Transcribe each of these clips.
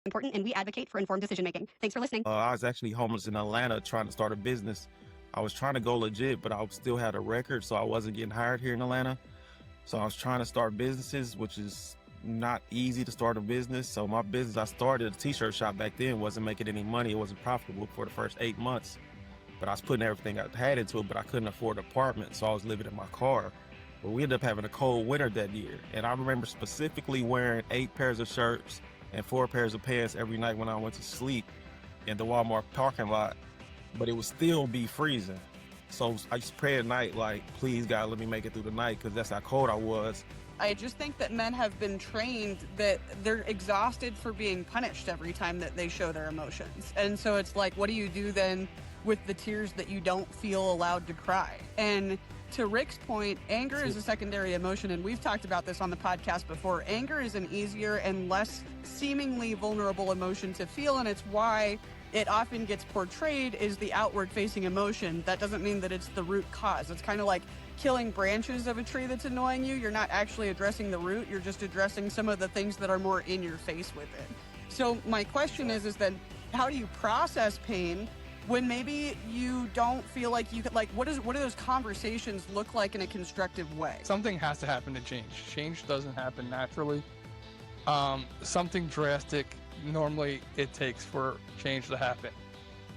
important, and we advocate for informed decision making. Thanks for listening. I was actually homeless in Atlanta trying to start a business. I was trying to go legit, but I still had a record, so I wasn't getting hired here in Atlanta. So I was trying to start businesses, which is not easy to start a business. So my business, I started a t-shirt shop back then, wasn't making any money. It wasn't profitable for the first 8 months, but I was putting everything I had into it, but I couldn't afford an apartment, so I was living in my car. But we ended up having a cold winter that year. And I remember specifically wearing 8 pairs of shirts and 4 pairs of pants every night when I went to sleep in the Walmart parking lot, but it would still be freezing. So I used to pray at night, like, please God, let me make it through the night, because that's how cold I was. I just think that men have been trained that they're exhausted for being punished every time that they show their emotions. And so it's like, what do you do then with the tears that you don't feel allowed to cry? And to Rick's point, anger is a secondary emotion, and we've talked about this on the podcast before. Anger is an easier and less seemingly vulnerable emotion to feel, and it's why it often gets portrayed as the outward-facing emotion. That doesn't mean that it's the root cause. It's kind of like killing branches of a tree that's annoying you. You're not actually addressing the root. You're just addressing some of the things that are more in your face with it. So my question is then, how do you process pain when maybe you don't feel like you could, like, what do those conversations look like in a constructive way? Something has to happen to change. Change doesn't happen naturally. Something drastic, normally it takes for change to happen.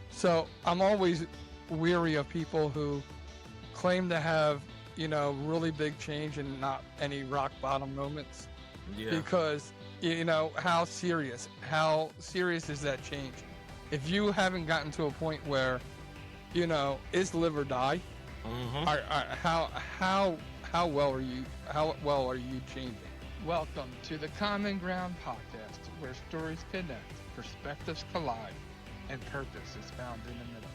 So I'm always weary of people who claim to have, really big change and not any rock bottom moments. Yeah. Because, how serious is that change? If you haven't gotten to a point where, it's live or die, how well are you changing? Welcome to the Common Ground podcast, where stories connect, perspectives collide, and purpose is found in the middle.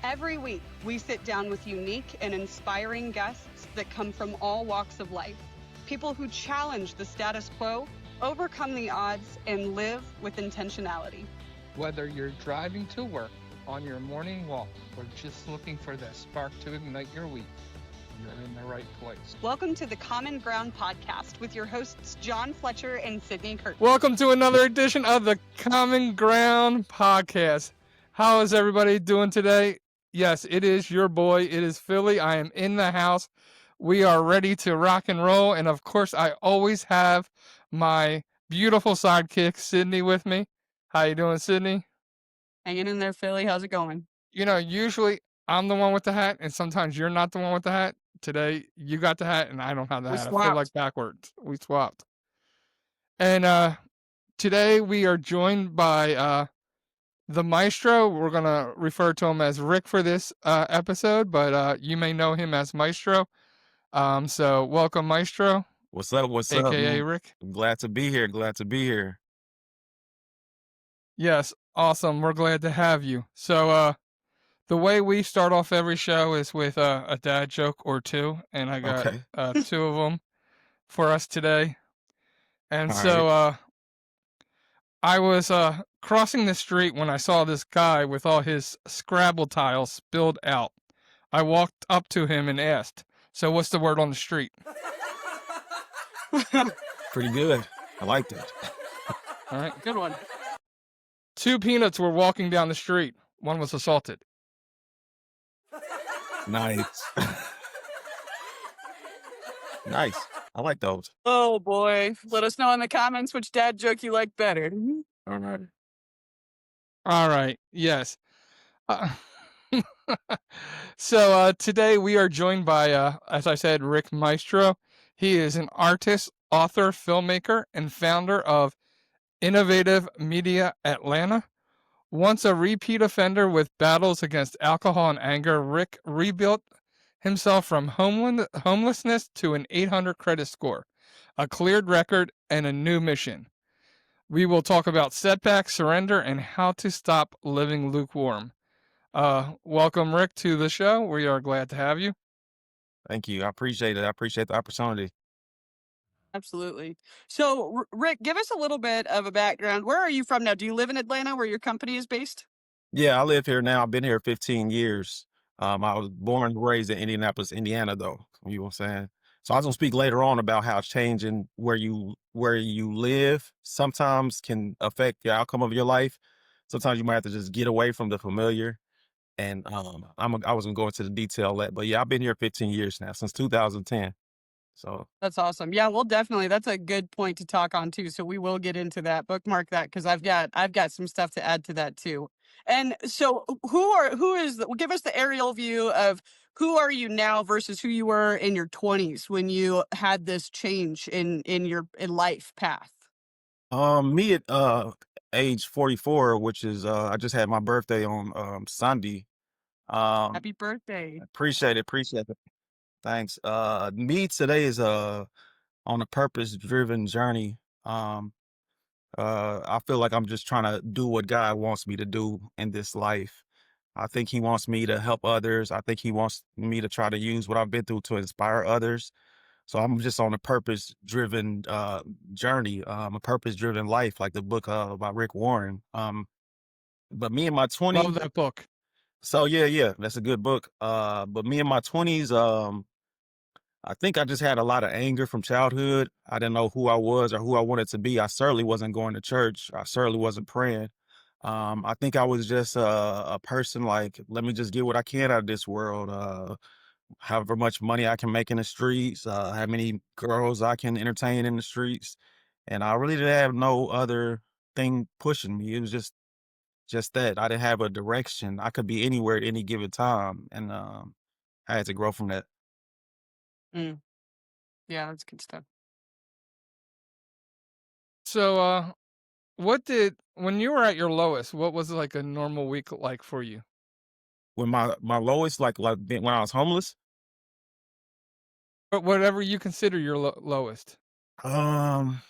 Every week, we sit down with unique and inspiring guests that come from all walks of life. People who challenge the status quo, overcome the odds, and live with intentionality. Whether you're driving to work, on your morning walk, or just looking for that spark to ignite your week, you're in the right place. Welcome to the Common Ground podcast with your hosts, John Fletcher and Sydney Curtin. Welcome to another edition of the Common Ground podcast. How is everybody doing today? Yes, it is your boy. It is Philly. I am in the house. We are ready to rock and roll. And of course, I always have my beautiful sidekick, Sydney, with me. How you doing, Sydney? Hanging in there, Philly. How's it going? Usually I'm the one with the hat, and sometimes you're not the one with the hat. Today, you got the hat, and I don't have the hat. I feel like backwards. We swapped. And today we are joined by the Mystro. We're going to refer to him as Rick for this episode, but you may know him as Mystro. So welcome, Mystro. What's up? What's up? AKA Rick. I'm glad to be here. Yes, awesome. We're glad to have you. So the way we start off every show is with a dad joke or two, and I got 2 of them for us today. And All so right. I was crossing the street when I saw this guy with all his Scrabble tiles spilled out. I walked up to him and asked, "So what's the word on the street?" Pretty good. I like that. All right. Good one. 2 peanuts were walking down the street. One was assaulted. Nice. Nice. I like those. Oh, boy. Let us know in the comments which dad joke you like better. All right. All right. Yes. So today we are joined by, as I said, Rick Mystro. He is an artist, author, filmmaker, and founder of Innovative Media Atlanta. Once a repeat offender with battles against alcohol and anger, Rick rebuilt himself from homelessness to an 800 credit score, a cleared record, and a new mission. We will talk about setbacks, surrender, and how to stop living lukewarm. Welcome, Rick, to the show. We are glad to have you. Thank you. I appreciate it. I appreciate the opportunity. Absolutely. So, Rick, give us a little bit of a background. Where are you from now? Do you live in Atlanta, where your company is based? Yeah, I live here now. I've been here 15 years. I was born and raised in Indianapolis, Indiana, though. You know what I'm saying? So I was gonna speak later on about how changing where you live sometimes can affect the outcome of your life. Sometimes you might have to just get away from the familiar. And I was gonna go into the detail of that, but yeah, I've been here 15 years now, since 2010. So That's awesome. Yeah, well, definitely. That's a good point to talk on too. So we will get into that. Bookmark that because I've got some stuff to add to that too. And so give us the aerial view of who are you now versus who you were in your 20s when you had this change in your in life path. me at age 44, which is I just had my birthday on Sunday. Um Happy birthday. appreciate it. Thanks. Me today is on a purpose driven journey. Um I feel like I'm just trying to do what God wants me to do in this life. I think he wants me to help others. I think he wants me to try to use what I've been through to inspire others. So I'm just on a purpose driven journey, a purpose driven life, like the book by Rick Warren. But me in my Love 20s, that book. so yeah, yeah, that's a good book. But me in my 20s, I think I just had a lot of anger from childhood. I didn't know who I was or who I wanted to be. I certainly wasn't going to church. I certainly wasn't praying. I think I was just a person like, let me just get what I can out of this world. However much money I can make in the streets, how many girls I can entertain in the streets. And I really didn't have no other thing pushing me. It was just that I didn't have a direction. I could be anywhere at any given time. And I had to grow from that. Mm, yeah, that's good stuff. So, what did when you were at your lowest, what was like a normal week like for you? When my lowest, when I was homeless, But whatever you consider your lowest. um,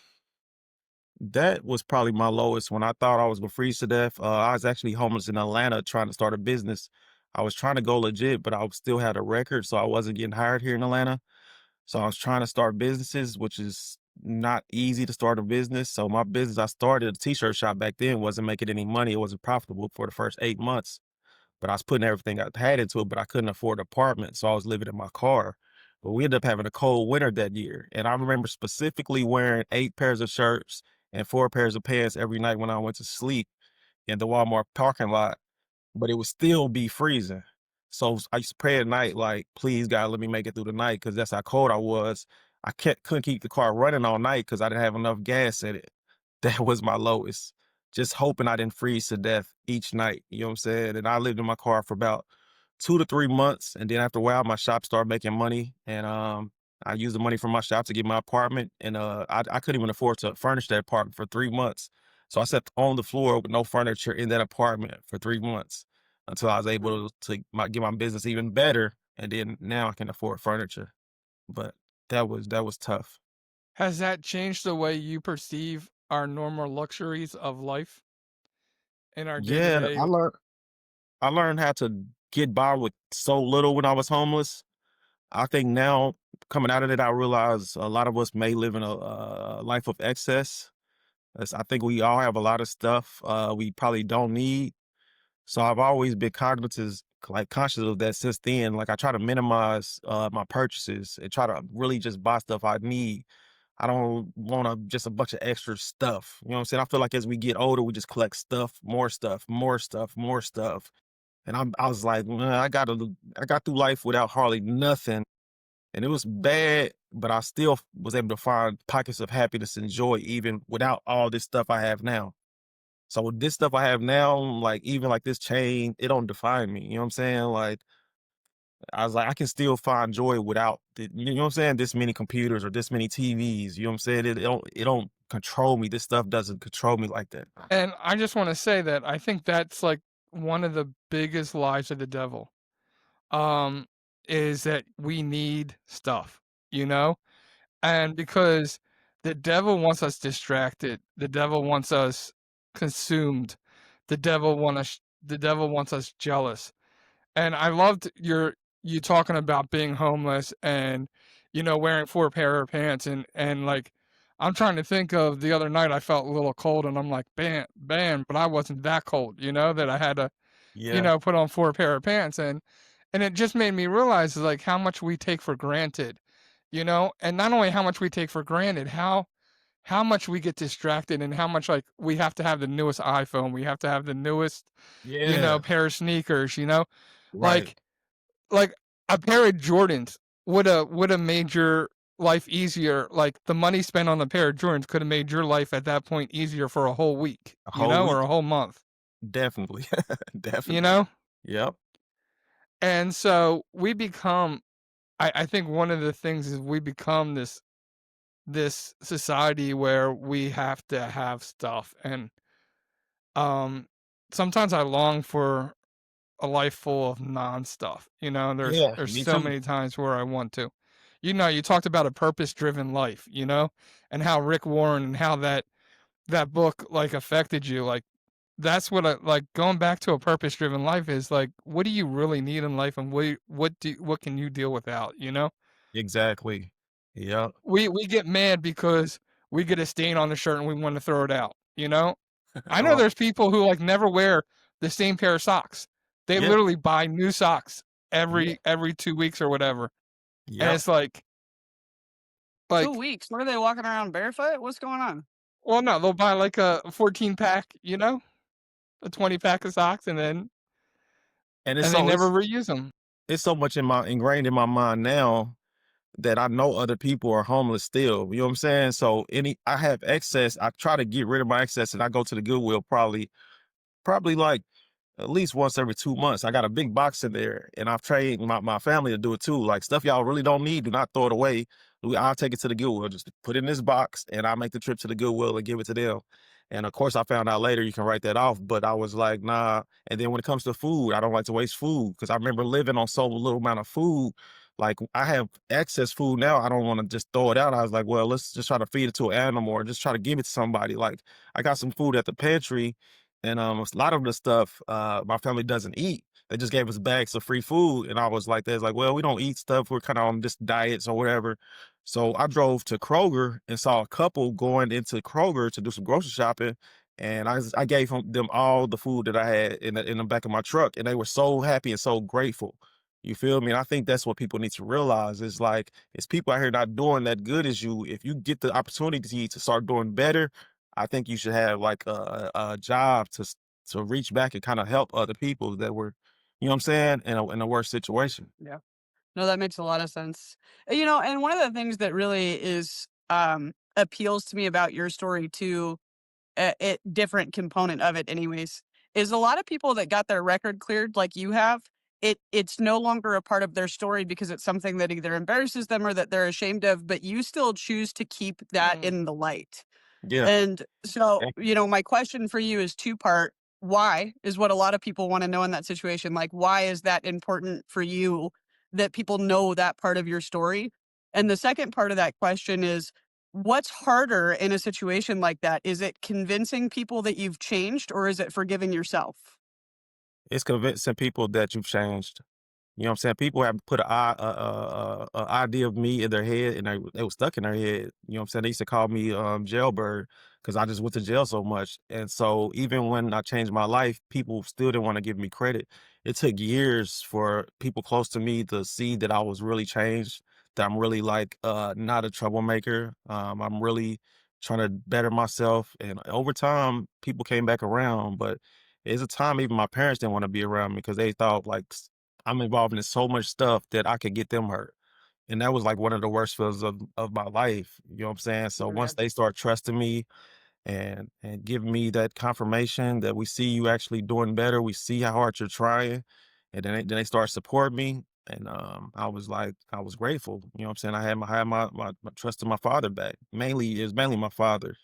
that was probably my lowest when I thought I was gonna freeze to death. I was actually homeless in Atlanta trying to start a business. I was trying to go legit, but I still had a record, so I wasn't getting hired here in Atlanta. So I was trying to start businesses, which is not easy to start a business. So my business I started a t-shirt shop back then wasn't making any money. It wasn't profitable for the first 8 months. But I was putting everything I had into it, but I couldn't afford an apartment, so I was living in my car. But we ended up having a cold winter that year, and I remember specifically wearing 8 pairs of shirts and 4 pairs of pants every night when I went to sleep in the Walmart parking lot, but it would still be freezing. So I used to pray at night, like, please God, let me make it through the night, because that's how cold I was. Couldn't keep the car running all night because I didn't have enough gas in it. That was my lowest. Just hoping I didn't freeze to death each night. You know what I'm saying? And I lived in my car for about 2 to 3 months. And then after a while, my shop started making money. And I used the money from my shop to get my apartment. And I couldn't even afford to furnish that apartment for 3 months. So I sat on the floor with no furniture in that apartment for 3 months until I was able to get my business even better. And then now I can afford furniture. But that was tough. Has that changed the way you perceive our normal luxuries of life in our day to Yeah, day? I learned how to get by with so little when I was homeless. I think now, coming out of it, I realize a lot of us may live in a life of excess. I think we all have a lot of stuff we probably don't need. So I've always been conscious of that since then. Like I try to minimize my purchases and try to really just buy stuff I need. I don't want just a bunch of extra stuff. You know what I'm saying? I feel like as we get older, we just collect stuff, more stuff, more stuff, more stuff. And I was like, "Man, I got through life without hardly nothing, and it was bad, but I still was able to find pockets of happiness and joy even without all this stuff I have now. So with this stuff I have now, like even like this chain, it don't define me. You know what I'm saying? Like I was like, I can still find joy without you know what I'm saying? This many computers or this many TVs. You know what I'm saying? It don't control me. This stuff doesn't control me like that. And I just want to say that I think that's like one of the biggest lies of the devil. Um, is that we need stuff, you know? And because the devil wants us distracted, the devil wants us consumed, the devil wants us jealous. And I loved you talking about being homeless and, wearing 4 pair of pants and, like, I'm trying to think of the other night I felt a little cold and I'm like, "Man," but I wasn't that cold, that I had to, Yeah. put on 4 pair of pants and it just made me realize, like, how much we take for granted you know? And not only how much we take for granted, how much we get distracted and how much like we have to have the newest iPhone, we have to have the newest, Yeah, pair of sneakers, you know? right. Like like a pair of Jordans would have made your life easier. Like the money spent on a pair of Jordans could have made your life at that point easier for a whole week, A whole or week, a whole month, definitely, you definitely. know? Yep. And so we become I think one of the things is we become this society where we have to have stuff and um sometimes I long for a life full of non-stuff, there's Yeah, there's me so too. many times where I want to. You talked about a purpose-driven life, and how Rick Warren and how that book like affected you. Like that's what I like going back to a purpose-driven life is like what do you really need in life and what can you deal without, you know? Exactly. Yep. We get mad because we get a stain on the shirt and we want to throw it out, you know? I know Right. there's people who like never wear the same pair of socks. They Yeah. literally buy new socks Yeah. every 2 weeks or whatever. And Yep. it's like Two like weeks. What are they walking around barefoot? What's going on? well, no, they'll buy like a 14 pack, a 20 pack of socks And it's and they so never it's reuse them. it's so much in my ingrained in my mind now that I know other people are homeless still. You know what I'm saying? So I have excess. I try to get rid of my excess, and I go to the Goodwill probably like at least once every 2 months. I got a big box in there, and I've trained my family to do it too. Like stuff y'all really don't need, do not throw it away. I'll take it to the Goodwill, just put it in this box, and I'll make the trip to the Goodwill and give it to them. And of course, I found out later you can write that off, but I was like, nah. And then when it comes to food, I don't like to waste food because I remember living on so little amount of food. Like I have excess food now. I don't want to just throw it out. I was like, well, let's just try to feed it to an animal or just try to give it to somebody. Like I got some food at the pantry and a lot of the stuff my family doesn't eat. They just gave us bags of free food. And I was like, there's like, well, we don't eat stuff. We're kind of on this diets or whatever. So I drove to Kroger and saw a couple going into Kroger to do some grocery shopping. And I gave them all the food that I had in the back of my truck. And they were so happy and so grateful. You feel me? And I think that's what people need to realize is like, it's people out here not doing that good as you. If you get the opportunity to start doing better, I think you should have like a job to reach back and kind of help other people that were, you know what I'm saying, in a worse situation. Yeah. No, that makes a lot of sense. And one of the things that really is appeals to me about your story too, it different component of it anyways, is a lot of people that got their record cleared like you have, it's no longer a part of their story because it's something that either embarrasses them or that they're ashamed of, but you still choose to keep that Mm, in the light. Yeah. And so, eh, my question for you is two-part. Why is what a lot of people want to know in that situation. Like, why is that important for you that people know that part of your story? And the second part of that question is what's harder in a situation like that? Is it convincing people that you've changed or is it forgiving yourself? It's convincing people that you've changed. You know what I'm saying? People have put a idea of me in their head, and they was stuck in their head. You know what I'm saying? They used to call me jailbird because I just went to jail so much. And so even when I changed my life, people still didn't want to give me credit. It took years for people close to me to see that I was really changed, that I'm really like not a troublemaker. I'm really trying to better myself. And over time, people came back around, but it's a time even my parents didn't want to be around me because they thought like I'm involved in so much stuff that I could get them hurt. And that was like one of the worst feelings of my life. You know what I'm saying? So Yeah. once they start trusting me and giving me that confirmation that we see you actually doing better, we see how hard you're trying, and then they start supporting me. And I was grateful. You know what I'm saying? I had my trust in my father back. Mainly my father.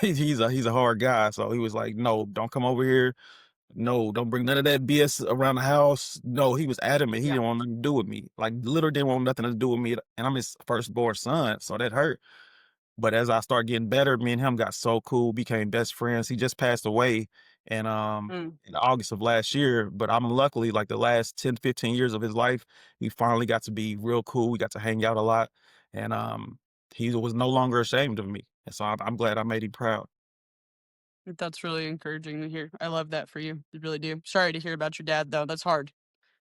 He's a hard guy. So he was like, no, don't come over here, no, don't bring none of that BS around the house. No, he was adamant. He Yeah. didn't want nothing to do with me. Like literally didn't want nothing to do with me. And I'm his firstborn son, so that hurt. But as I started getting better, me and him got so cool, became best friends. He just passed away and Mm. in August of last year. But I'm luckily like the last 10, 15 years of his life, we finally got to be real cool. We got to hang out a lot. And he was no longer ashamed of me. And so I'm glad I made him proud. That's really encouraging to hear. I love that for you. I really do. Sorry to hear about your dad, though. That's hard.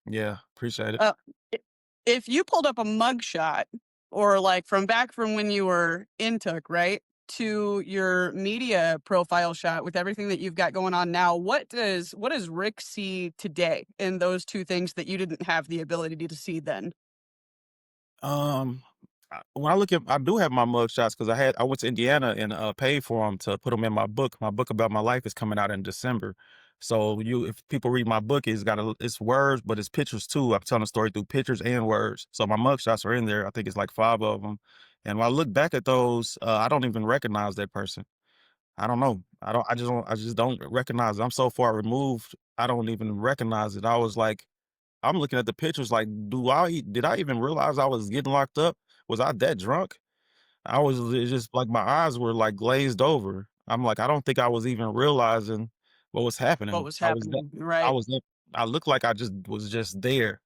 Yeah, appreciate it. Uh, i- if you pulled up a mugshot or like from back from when you were in Took, right? To your media profile shot with everything that you've got going on now, what does Rick see today in those two things that you didn't have the ability to see then? Um, when I look at, I do have my mug shots because I went to Indiana and paid for them to put them in my book. My book about my life is coming out in December. So if people read my book, it's words, but it's pictures too. I'm telling a story through pictures and words. So my mug shots are in there. I think it's like 5 of them. And when I look back at those, I don't even recognize that person. I don't know. I don't. I just don't. I just don't recognize it. I'm so far removed. I don't even recognize it. I was like, I'm looking at the pictures like, did I even realize I was getting locked up? Was I that drunk? It's just like my eyes were like glazed over. I'm like, I don't think I was even realizing what was What happening. was happening, right? I looked like I just was just there.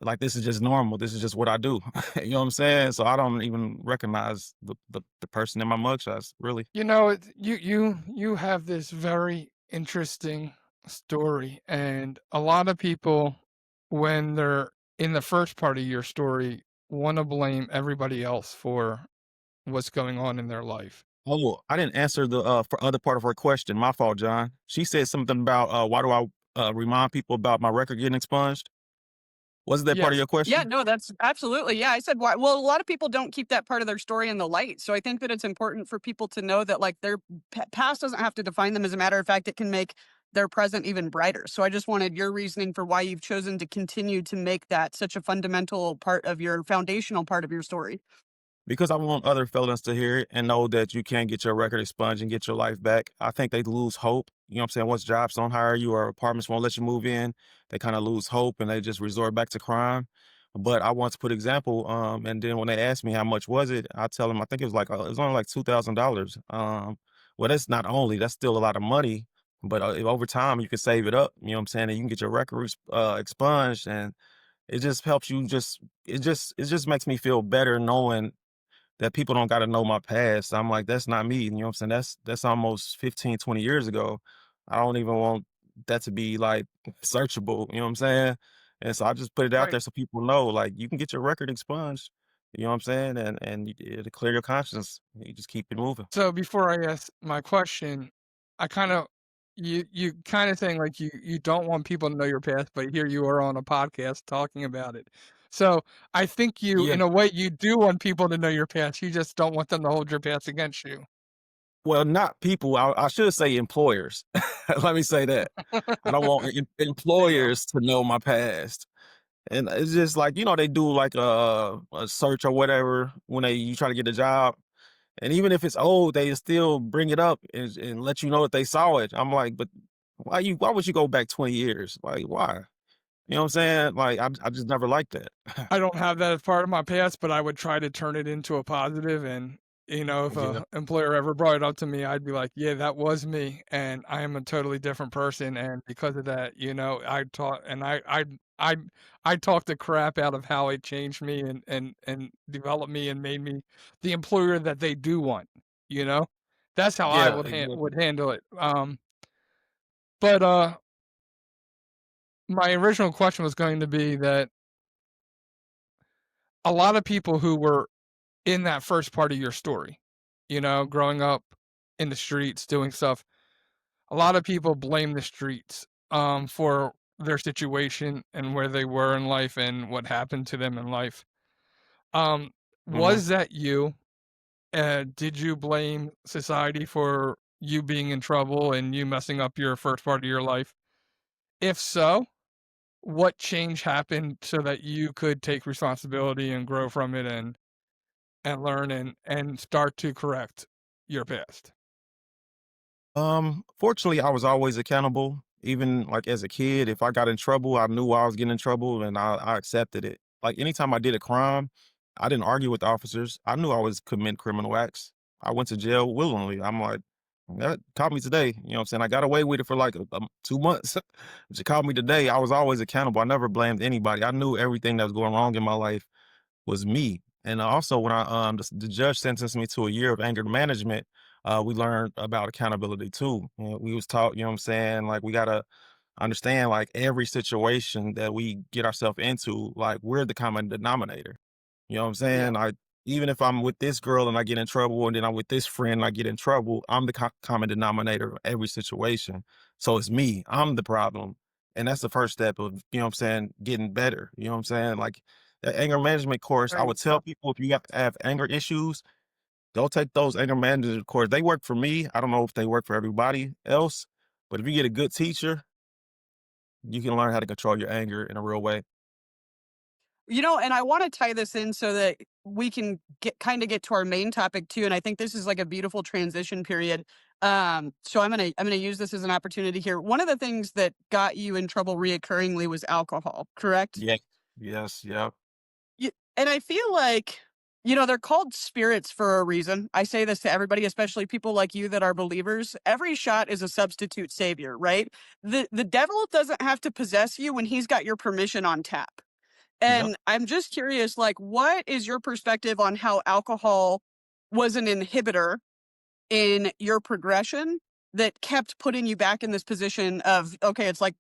Like this is just normal. This is just what I do. You know what I'm saying? So I don't even recognize the person in my mugshots, really. You know, you have this very interesting story, and a lot of people, when they're in the first part of your story, want to blame everybody else for what's going on in their life. Oh, I didn't answer the for other part of her question. My fault, John. She said something about why do I remind people about my record getting expunged? Was that part of Yes. your Yeah, question? no, that's absolutely. Yeah, I said why. Well, a lot of people don't keep that part of their story in the light. So I think that it's important for people to know that like their past doesn't have to define them. As a matter of fact, it can make their present even brighter. So I just wanted your reasoning for why you've chosen to continue to make that such a fundamental part of your foundational part of your story. Because I want other felons to hear it and know that you can get your record expunged and get your life back. I think they lose hope. You know what I'm saying? Once jobs don't hire you or apartments won't let you move in, they kind of lose hope and they just resort back to crime. But I want to put example, and then when they ask me how much was it, I tell them I think it was only like $2,000. Well, that's not only that's still a lot of money, but if over time you can save it up. You know what I'm saying? And you can get your record expunged, and it just helps you. It just makes me feel better knowing that people don't gotta know my past. I'm like, "That's not me," you know what I'm saying? That's almost 15, 20 years ago. I don't even want that to be, like, searchable, you know what I'm saying? And so I just put it out Right. there so people know, like, you can get your record expunged, you know what I'm saying? And it'll clear your conscience. You just keep it moving. So before I ask my question, I kind of you kind of saying like you don't want people to know your past, but here you are on a podcast talking about it. So I think you, Yeah. in a way, you do want people to know your past. You just don't want them to hold your past against you. Well, not people, I should say employers. Let me say that. I don't want There you go. employers to know my past. And it's just like, they do like a search or whatever when you try to get a job. And even if it's old, they still bring it up and let you know that they saw it. I'm like, but why would you go back 20 years? Like, why? You know what I'm saying? Like, I just never liked that. I don't have that as part of my past, but I would try to turn it into a positive. And if Yeah. a employer ever brought it up to me, I'd be like, "Yeah, that was me, and I am a totally different person." And because of that, I taught and I I talked the crap out of how it changed me and developed me and made me the employer that they do want. You know, that's how I Yeah, would exactly. handle it. But my original question was going to be that a lot of people who were in that first part of your story, growing up in the streets doing stuff. A lot of people blame the streets for their situation and where they were in life and what happened to them in life. Um, Mhm. was that you? Did you blame society for you being in trouble and you messing up your first part of your life? If so, what change happened so that you could take responsibility and grow from it and learn and start to correct your past? Fortunately, I was always accountable. Even like as a kid, if I got in trouble, I knew I was getting in trouble and I accepted it. Like anytime I did a crime, I didn't argue with the officers. I knew I was committing criminal acts. I went to jail willingly. I'm like, that caught me today. You know what I'm saying? I got away with it for like 2 months. She caught me today. I was always accountable. I never blamed anybody. I knew everything that was going wrong in my life was me. And also when the judge sentenced me to a year of anger management, we learned about accountability too. We was taught, you know what I'm saying, like we gotta understand like every situation that we get ourselves into, like we're the common denominator. You know what I'm Yeah. saying? Even if I'm with this girl and I get in trouble, and then I'm with this friend and I get in trouble, I'm the common denominator of every situation. So it's me. I'm the problem. And that's the first step of, you know what I'm saying, getting better. You know what I'm saying? Like the anger management course, I Right. would tell people if you have anger issues, don't take those anger management course. They work for me. I don't know if they work for everybody else, but if you get a good teacher, you can learn how to control your anger in a real way. And I want to tie this in so that we can get to our main topic too. And I think this is like a beautiful transition period. So I'm gonna use this as an opportunity here. One of the things that got you in trouble reoccurringly was alcohol, correct? Yeah. Yes. Yeah. And I feel like, they're called spirits for a reason. I say this to everybody, especially people like you that are believers. Every shot is a substitute savior, right? The devil doesn't have to possess you when he's got your permission on tap. Yep. And I'm just curious, like, what is your perspective on how alcohol was an inhibitor in your progression that kept putting you back in this position of, okay, it's like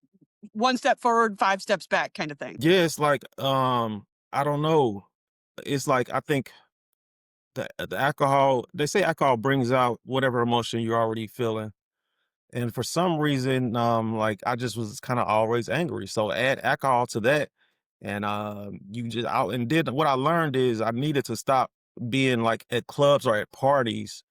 one step forward, five steps back kind of thing? Yeah, it's like, I don't know. It's like I think the alcohol, they say alcohol brings out whatever emotion you're already feeling. And for some reason, like I just was kind of always angry. So add alcohol to that, and you just out and did what I learned is I needed to stop being like at clubs or at parties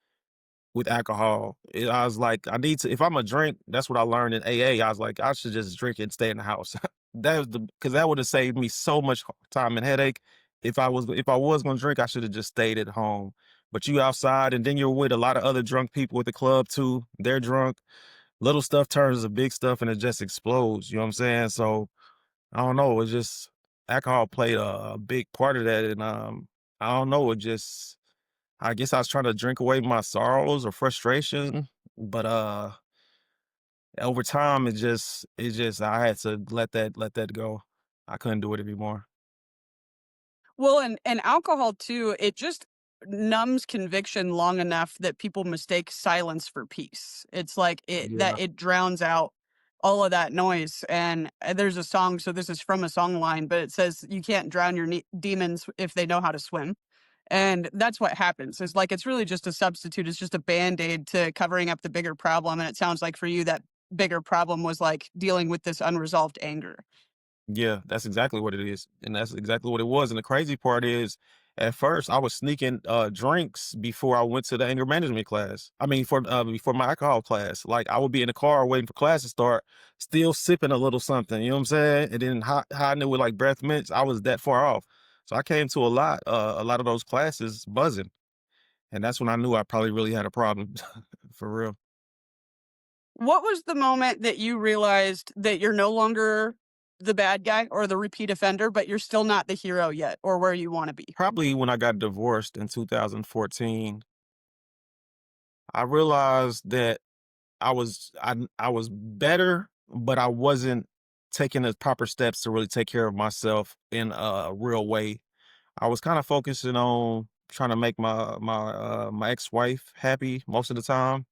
with alcohol. I was like, I need to, if I'm a drink, that's what I learned in AA. I was like, I should just drink and stay in the house. That was because that would have saved me so much time and headache. If I was gonna drink, I should have just stayed at home. But you outside, and then you're with a lot of other drunk people at the club too. They're drunk. Little stuff turns to big stuff, and it just explodes. You know what I'm saying? So I don't know. It's just alcohol played a big part of that, and I don't know. It just, I guess I was trying to drink away my sorrows or frustration, but over time it just I had to let that go. I couldn't do it anymore. Well, and alcohol too, it just numbs conviction long enough that people mistake silence for peace. It's like Yeah. it drowns out all of that noise. And there's a song, so this is from a song line, but it says you can't drown your demons if they know how to swim. And that's what happens. It's like it's really just a substitute. It's just a band-aid to covering up the bigger problem. And it sounds like for you that bigger problem was like dealing with this unresolved anger. Yeah, that's exactly what it is, and that's exactly what it was, and the crazy part is, at first, I was sneaking, drinks before I went to the anger management class. I mean, before my alcohol class. Like, I would be in the car waiting for class to start, still sipping a little something, you know what I'm saying? And then hiding it with, like, breath mints. I was that far off. So I came to a lot of those classes buzzing, and that's when I knew I probably really had a problem, for real. What was the moment that you realized that you're no longer the bad guy or the repeat offender, but you're still not the hero yet or where you wanna be? Probably when I got divorced in 2014, I realized that I was better, but I wasn't taking the proper steps to really take care of myself in a real way. I was kind of focusing on trying to make my ex-wife happy most of the time,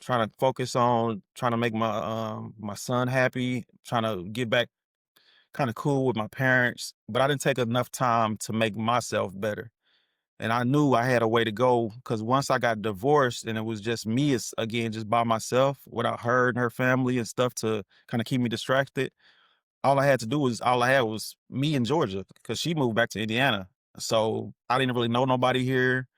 trying to focus on trying to make my son happy, trying to get back kind of cool with my parents, but I didn't take enough time to make myself better. And I knew I had a way to go because once I got divorced and it was just me, it's again just by myself without her and her family and stuff to kind of keep me distracted. All I had was me in Georgia because she moved back to Indiana. So I didn't really know nobody here.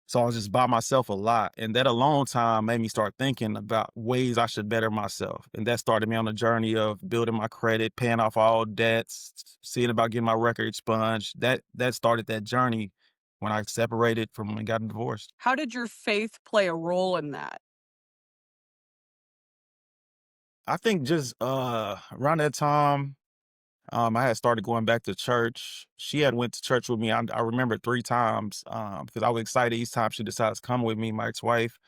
So I was just by myself a lot. And that alone time made me start thinking about ways I should better myself. And that started me on the journey of building my credit, paying off all debts, seeing about getting my record expunged. That started that journey when I separated from and got divorced. How did your faith play a role in that? I think just around that time, I had started going back to church. She had went to church with me. I remember 3 times because I was excited each time she decides to come with me, my ex-wife.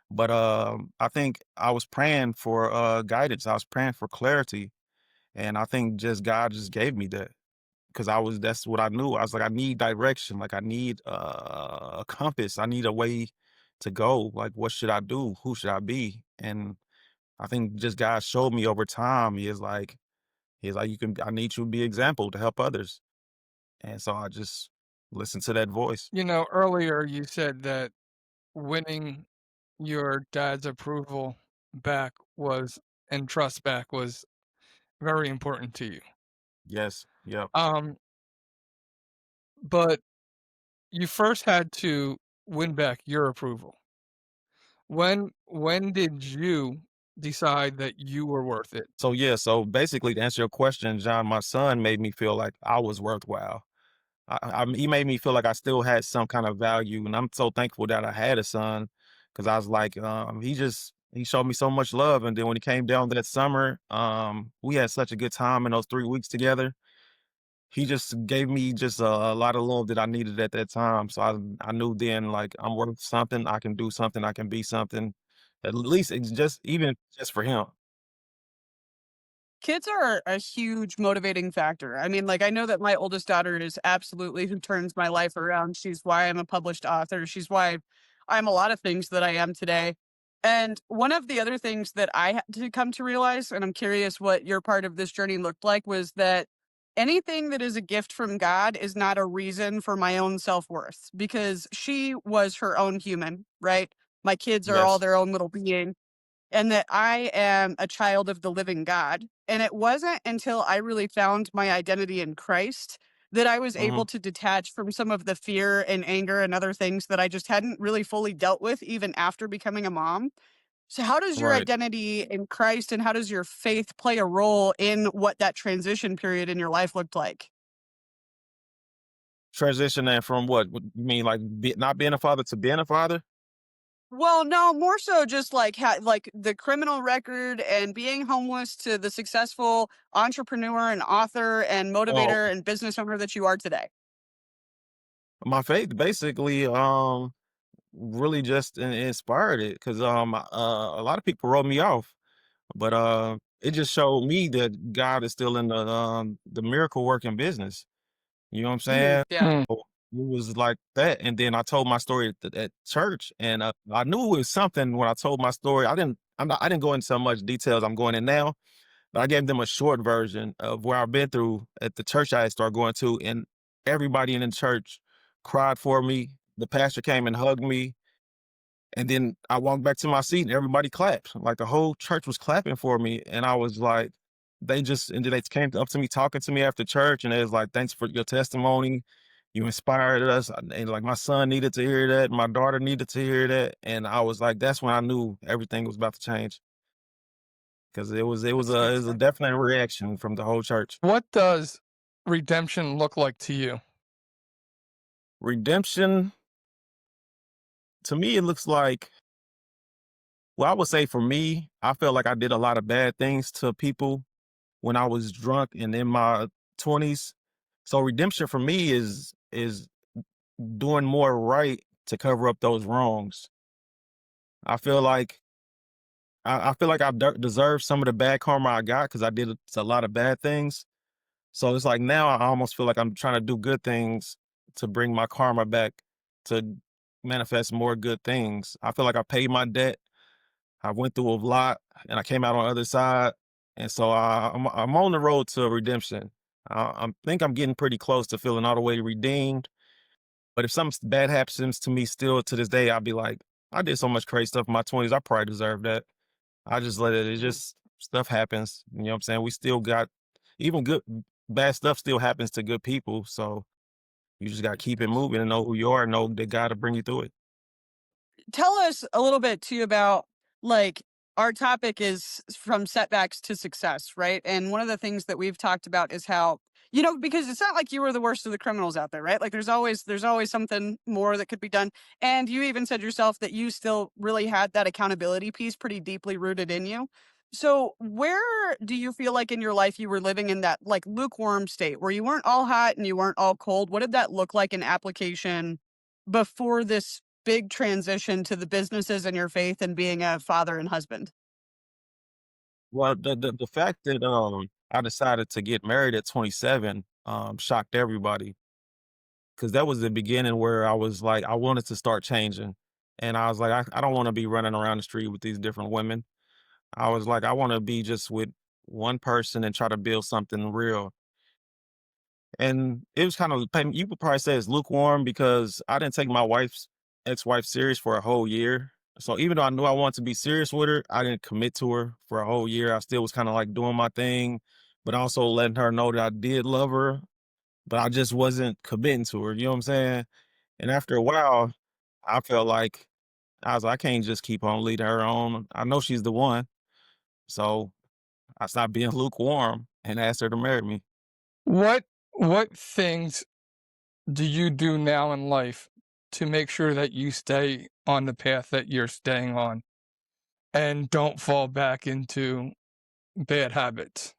But I think I was praying for guidance. I was praying for clarity, and I think just God just gave me that because that's what I knew. I was like, I need direction. Like I need a compass. I need a way to go. Like what should I do? Who should I be? And I think just God showed me over time. He's like, you can. I need you to be example to help others. And so I just listen to that voice. Earlier you said that winning your dad's approval back was and trust back was very important to you. Yes. Yep. Um, but you first had to win back your approval. When did you decide that you were worth it? So yeah, so basically to answer your question, John, my son made me feel like I was worthwhile. He made me feel like I still had some kind of value, and I'm so thankful that I had a son because I was like, he showed me so much love, and then when he came down that summer, we had such a good time in those 3 weeks together. He just gave me just a lot of love that I needed at that time. So I knew then like I'm worth something. I can do something. I can be something. At least it's just even just for him. Kids are a huge motivating factor. I mean, like, I know that my oldest daughter is absolutely who turns my life around. She's why I'm a published author. She's why I'm a lot of things that I am today. And one of the other things that I had to come to realize, and I'm curious what your part of this journey looked like, was that anything that is a gift from God is not a reason for my own self worth because she was her own human, right? My kids are all Yes. their own little being and that I am a child of the living God. And it wasn't until I really found my identity in Christ that I was Hmm. able to detach from some of the fear and anger and other things that I just hadn't really fully dealt with even after becoming a mom. So, how does your Right. identity in Christ and how does your faith play a role in what that transition period in your life looked like? Transitioning from what? You mean like not being a father to being a father? Well, no, more so just like like the criminal record and being homeless to the successful entrepreneur and author and Oh, motivator and business owner that you are today. my faith basically really just inspired it because a lot of people wrote me off, but it just showed me that God is still in the miracle working business. You know what I'm Mhm, saying? yeah. Mm. So, it was like that, and then I told my story at church, and I knew it was something when I told my story. I didn't go into so much details I'm going in now, but I gave them a short version of where I've been through at the church I had started going to, and everybody in the church cried for me. The pastor came and hugged me, and then I walked back to my seat and everybody clapped. Like the whole church was clapping for me. And I was like, and then they came up to me talking to me after church and they was like, thanks for your testimony. You inspired us. And like my son needed to hear that. My daughter needed to hear that. And I was like, that's when I knew everything was about to change. Cause That's it was a fantastic. definite reaction from the whole church. What does redemption look like to you? Redemption, to me, it looks like, well, I would say for me, I felt like I did a lot of bad things to people when I was drunk and in my 20s. So redemption for me is doing more right to cover up those wrongs. I feel like I feel like deserve some of the bad karma I got because I did a lot of bad things. So it's like now I almost feel like I'm trying to do good things to bring my karma back to manifest more good things. I feel like I paid my debt. I went through a lot and I came out on the other side. And so I'm on the road to redemption. I think I'm getting pretty close to feeling all the way redeemed. But if something bad happens to me still to this day, I'll be like, I did so much crazy stuff in my 20s. I probably deserve that. I just let it, Mhm. just stuff happens. You know what I'm saying? We still got, even bad stuff still happens to good people. So you just got to keep it moving and know who you are and know that God to bring you through it. Tell us a little bit too about like our topic is from setbacks to success, right? And one of the things that we've talked about is how because it's not like you were the worst of the criminals out there, right? Like there's always something more that could be done. And you even said yourself that you still really had that accountability piece pretty deeply rooted in you. So, where do you feel like in your life you were living in that like lukewarm state where you weren't all hot and you weren't all cold? What did that look like in application before this big transition to the businesses and your faith and being a father and husband? Well, the fact that I decided to get married at 27 shocked everybody because that was the beginning where I was like I wanted to start changing, and I was like I don't want to be running around the street with these different women. I was like I want to be just with one person and try to build something real. And it was kind of you could probably say it's lukewarm because I didn't take my wife's ex-wife serious for a whole year. So even though I knew I wanted to be serious with her, I didn't commit to her for a whole year. I still was kind of like doing my thing, but also letting her know that I did love her, but I just wasn't committing to her. You know what I'm saying? And after a while, I felt like I can't just keep on leading her on. I know she's the one. So I stopped being lukewarm and asked her to marry me. What what things do you do now in life to make sure that you stay on the path that you're staying on and don't fall back into bad habits?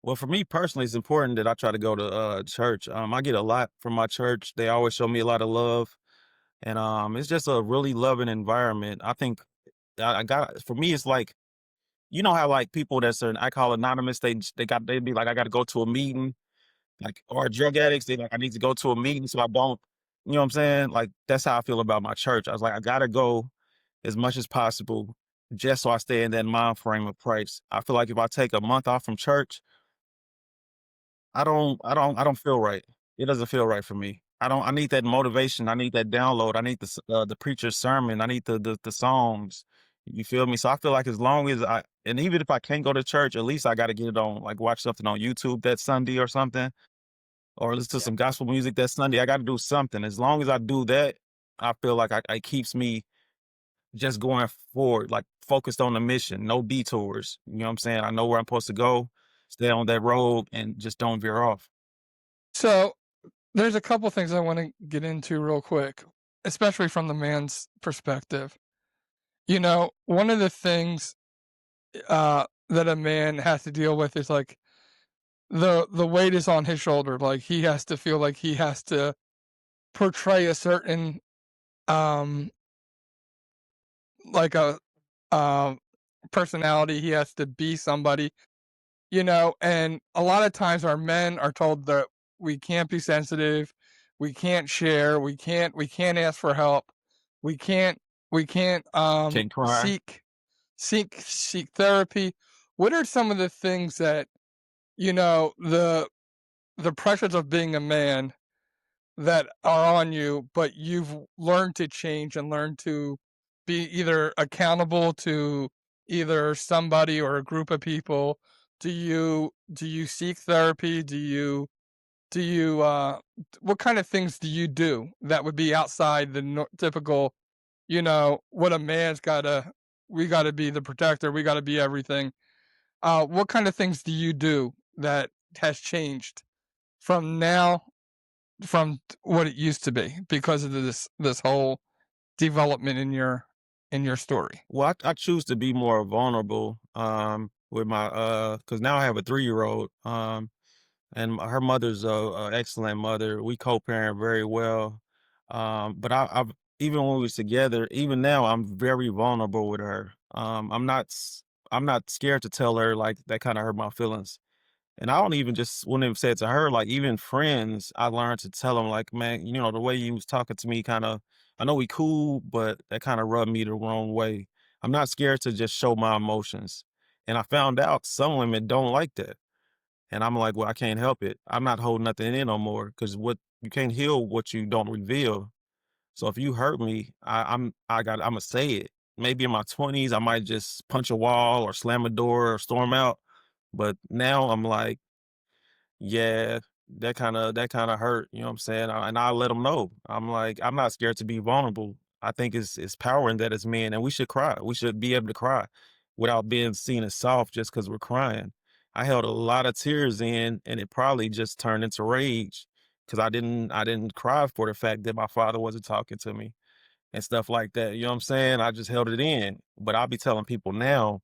Well, for me personally, it's important that I try to go to church. I get a lot from my church. They always show me a lot of love, and it's just a really loving environment. I think I got for me, it's like you know how like people that's an I call anonymous. They be like I got to go to a meeting, like or drug addicts. They like I need to go to a meeting so I don't. You know what I'm saying? Like that's how I feel about my church. I was like I gotta go as much as possible just so I stay in that mind frame of Christ. I feel like if I take a month off from church I don't feel right. It doesn't feel right for me. I need that motivation. I need that download. I need the preacher's sermon. I need the songs. You feel me? So I feel like as long as and even if I can't go to church, at least I got to get it on, like watch something on YouTube that Sunday or something, or listen to Yeah. some gospel music that Sunday. I got to do something. As long as I do that, I feel like it keeps me just going forward, like focused on the mission, no detours. You know what I'm saying? I know where I'm supposed to go, stay on that road, and just don't veer off. So there's a couple things I want to get into real quick, especially from the man's perspective. You know, one of the things that a man has to deal with is like the weight is on his shoulder. Like he has to feel like he has to portray a certain um like a um personality. He has to be somebody, you know, and a lot of times our men are told that we can't be sensitive, we can't share, we can't ask for help, we can't Can't cry. seek therapy. What are some of the things that, you know, the pressures of being a man that are on you, but you've learned to change and learn to be either accountable to either somebody or a group of people? Do you seek therapy? Do you what kind of things do you do that would be outside the typical, you know, what a man's gotta we gotta be the protector, we gotta be everything. What kind of things do you do that has changed from now from what it used to be because of this whole development in your story? Well, I choose to be more vulnerable with my because now I have a 3 year old and her mother's a excellent mother. We co-parent very well. But I've even when we was together, even now I'm very vulnerable with her. I'm not scared to tell her like that kind of hurt my feelings. And I don't even just wouldn't even say it to her, like even friends, I learned to tell them like, man, you know, the way you was talking to me kind of, I know we cool, but that kind of rubbed me the wrong way. I'm not scared to just show my emotions. And I found out some women don't like that. And I'm like, well, I can't help it. I'm not holding nothing in no more because what you can't heal what you don't reveal. So if you hurt me, I'm gonna say it. Maybe in my 20s, I might just punch a wall or slam a door or storm out. But now I'm like, yeah, that kinda hurt, you know what I'm saying? And I let them know. I'm like, I'm not scared to be vulnerable. I think it's power in that as men, and we should cry. We should be able to cry without being seen as soft just because 'cause we're crying. I held a lot of tears in, and it probably just turned into rage because I didn't cry for the fact that my father wasn't talking to me and stuff like that, you know what I'm saying? I just held it in, but I'll be telling people now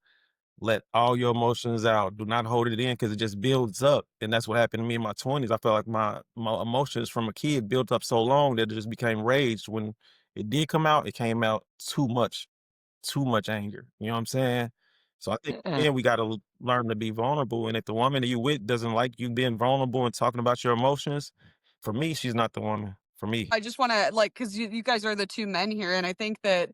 let all your emotions out. Do not hold it in because it just builds up. And that's what happened to me in my 20s. I felt like my emotions from a kid built up so long that it just became rage. When it did come out, it came out too much anger. You know what I'm saying? So I think Mm-mm. then we got to learn to be vulnerable. And if the woman that you with doesn't like you being vulnerable and talking about your emotions, for me, she's not the woman for me. I just want to like, because you guys are the two men here, and I think that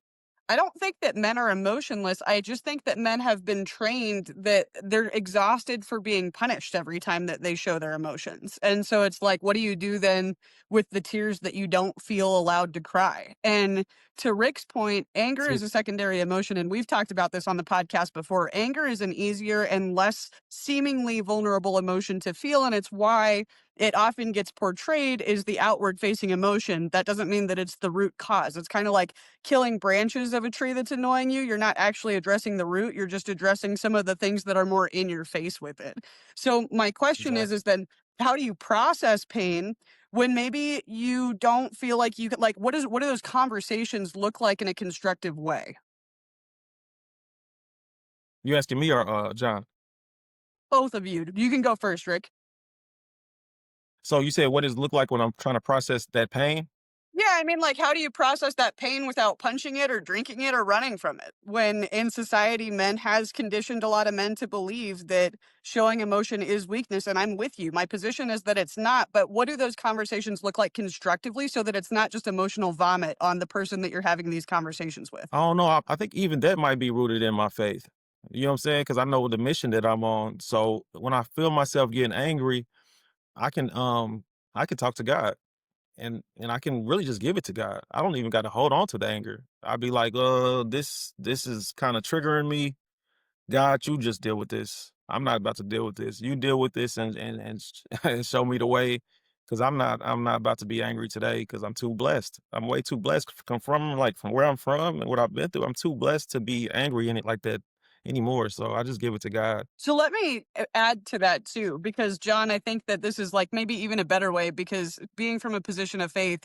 I don't think that men are emotionless. I just think that men have been trained that they're exhausted for being punished every time that they show their emotions. And so it's like, what do you do then with the tears that you don't feel allowed to cry? And to Rick's point, anger See, is a secondary emotion. And we've talked about this on the podcast before. Anger is an easier and less seemingly vulnerable emotion to feel. And it's why it often gets portrayed as the outward facing emotion. That doesn't mean that it's the root cause. It's kind of like killing branches of a tree that's annoying you. You're not actually addressing the root. You're just addressing some of the things that are more in your face with it. So my question exactly. is then how do you process pain when maybe you don't feel like you could like what do those conversations look like in a constructive way? You asking me or John? Both of you. You can go first, Rick. So you said what does it look like when I'm trying to process that pain? Yeah, I mean, like, how do you process that pain without punching it or drinking it or running from it? When in society, men has conditioned a lot of men to believe that showing emotion is weakness. And I'm with you. My position is that it's not. But what do those conversations look like constructively so that it's not just emotional vomit on the person that you're having these conversations with? I don't know. I think even that might be rooted in my faith. You know what I'm saying? Because I know the mission that I'm on. So when I feel myself getting angry, I can I can talk to God and I can really just give it to God. I don't even got to hold on to the anger. I'd be like, this is kind of triggering me. God, you just deal with this. I'm not about to deal with this. You deal with this and show me the way, because I'm not about to be angry today because I'm too blessed. I'm way too blessed to come from like from where I'm from and what I've been through. I'm too blessed to be angry in it like that anymore. So I just give it to God. So let me add to that too, because John, I think that this is like maybe even a better way because being from a position of faith,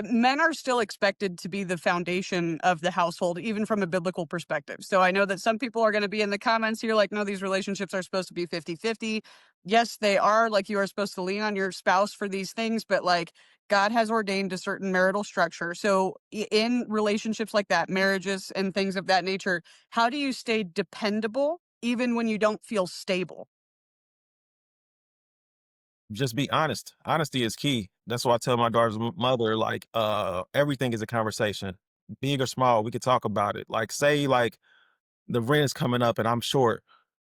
men are still expected to be the foundation of the household, even from a biblical perspective. So I know that some people are going to be in the comments here like, no, these relationships are supposed to be 50-50. Yes, they are. Like, you are supposed to lean on your spouse for these things, but like, God has ordained a certain marital structure. So in relationships like that, marriages and things of that nature, how do you stay dependable even when you don't feel stable? Just be honest. Honesty is key. That's why I tell my daughter's mother, like, everything is a conversation, big or small. We could talk about it. Like, say, like the rent is coming up and I'm short.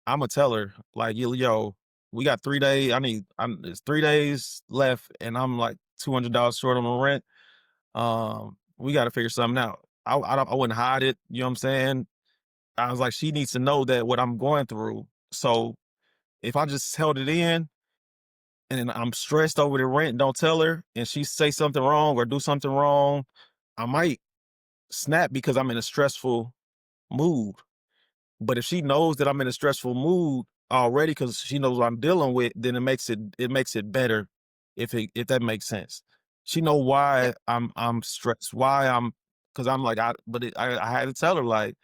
I'm gonna tell her, like, yo, we got 3 days. It's 3 days left, and I'm like $200 short on the rent. We got to figure something out. I wouldn't hide it. You know what I'm saying? I was like, she needs to know that what I'm going through. So if I just held it in and I'm stressed over the rent, don't tell her, and she say something wrong or do something wrong, I might snap because I'm in a stressful mood. But if she knows that I'm in a stressful mood already because she knows what I'm dealing with, then it makes it better if that makes sense. She know Yeah. why I'm stressed, why I'm because I'm like I had to tell her like,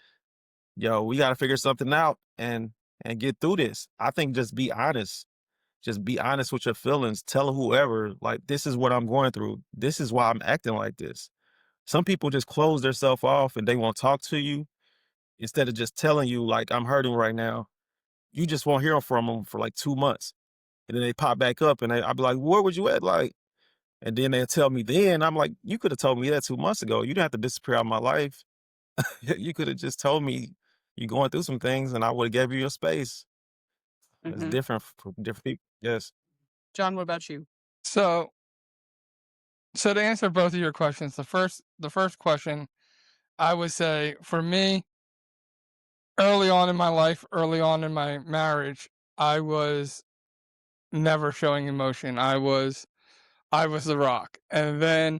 yo, we got to figure something out and get through this. I think just be honest. Just be honest with your feelings. Tell whoever, like, this is what I'm going through. This is why I'm acting like this. Some people just close themselves off and they won't talk to you instead of just telling you, like, I'm hurting right now. You just won't hear from them for like 2 months. And then they pop back up and I'll be like, where was you at? Like, and then they'll tell me then, I'm like, you could have told me that 2 months ago. You didn't have to disappear out of my life. You could have just told me you're going through some things and I would have gave you your space. It's Hmm. different for different people. Yes. John, what about you? So, so to answer both of your questions, the first question, I would say for me, early on in my life, early on in my marriage, I was never showing emotion. I was the rock. And then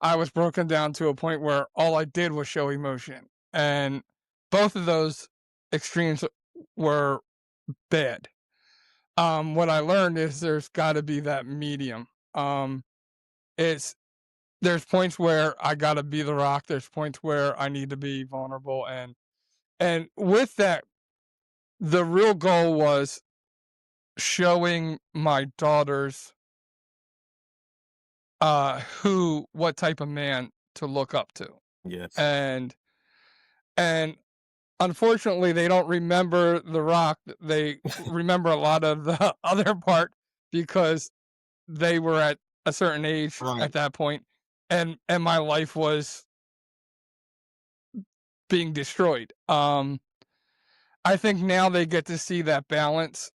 I was broken down to a point where all I did was show emotion. And both of those extremes were bad. What I learned is there's got to be that medium. Um, it's there's points where I got to be the rock. There's points where I need to be vulnerable, and with that, the real goal was showing my daughters who what type of man to look up to. Yes. And and unfortunately they don't remember the rock. They remember a lot of the other part because they were at a certain age Right. at that point, and my life was being destroyed. I think now they get to see that balance,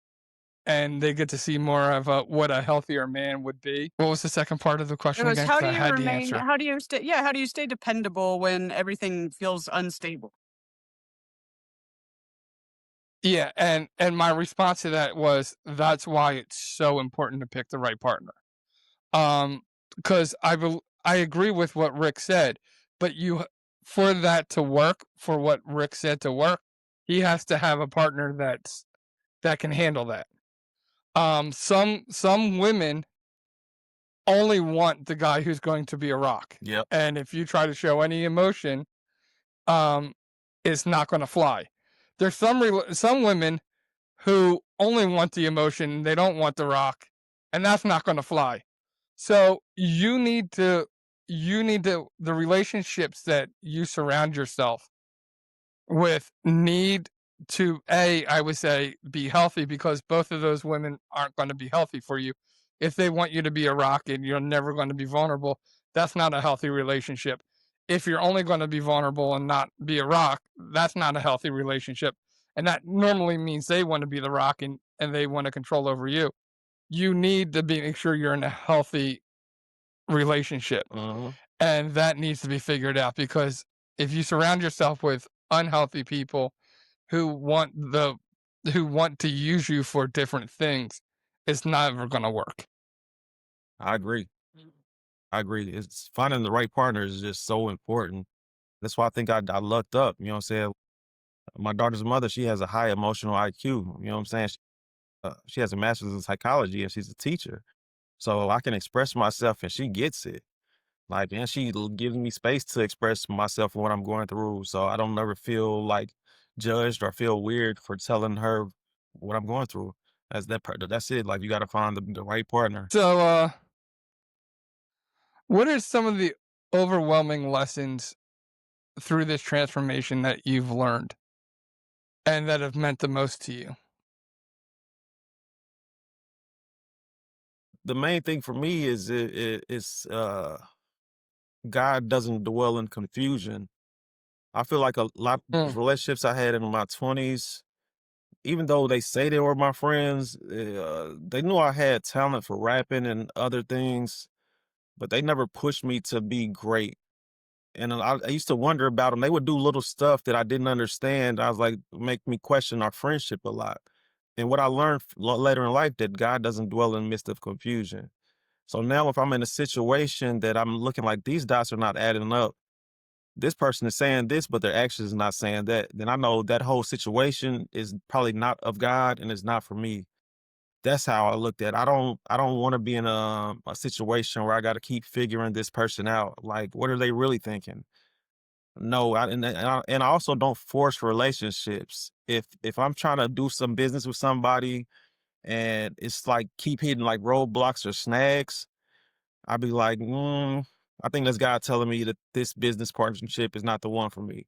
and they get to see more of what a healthier man would be. What was the second part of the It question was again? how Because do I you had the remain? answer. How do you stay? Yeah, how do you stay dependable when everything feels unstable? Yeah, and my response to that was that's why it's so important to pick the right partner. Because I agree with what Rick said, but for that to work, for what Rick said to work, he has to have a partner that can handle that. Some women only want the guy who's going to be a rock, Yep. and if you try to show any emotion, um, it's not going to fly. There's some women who only want the emotion, they don't want the rock, and that's not going to fly. So you need to the relationships that you surround yourself with need to I would say be healthy, because both of those women aren't going to be healthy for you. If they want you to be a rock and you're never going to be vulnerable, that's not a healthy relationship. If you're only going to be vulnerable and not be a rock, that's not a healthy relationship. And that normally means they want to be the rock, and they want to control over you. You need to make sure you're in a healthy relationship. Uh-huh. And that needs to be figured out, because if you surround yourself with unhealthy people who want to use you for different things, it's never going to work. I agree. I agree. It's finding the right partner is just so important. That's why I think I lucked up. You know what I'm saying? My daughter's mother, she has a high emotional IQ. You know what I'm saying? She has a master's in psychology and she's a teacher. So I can express myself and she gets it. Like, and she gives me space to express myself and what I'm going through. So I don't ever feel like judged or feel weird for telling her what I'm going through. That's it. Like, you got to find the right partner. So, what are some of the overwhelming lessons through this transformation that you've learned and that have meant the most to you? The main thing for me is it's God doesn't dwell in confusion. I feel like a lot Mm. of relationships I had in my 20s, even though they say they were my friends, they knew I had talent for rapping and other things, but they never pushed me to be great. And I used to wonder about them. They would do little stuff that I didn't understand. I was like, make me question our friendship a lot. And what I learned later in life, that God doesn't dwell in the midst of confusion. So now if I'm in a situation that I'm looking like these dots are not adding up, this person is saying this, but their actions is not saying that, then I know that whole situation is probably not of God and it's not for me. That's how I looked at it. I don't want to be in a situation where I got to keep figuring this person out. Like, what are they really thinking? No, and I also don't force relationships. If I'm trying to do some business with somebody and it's like keep hitting like roadblocks or snags, I'd be like, I think that's God telling me that this business partnership is not the one for me.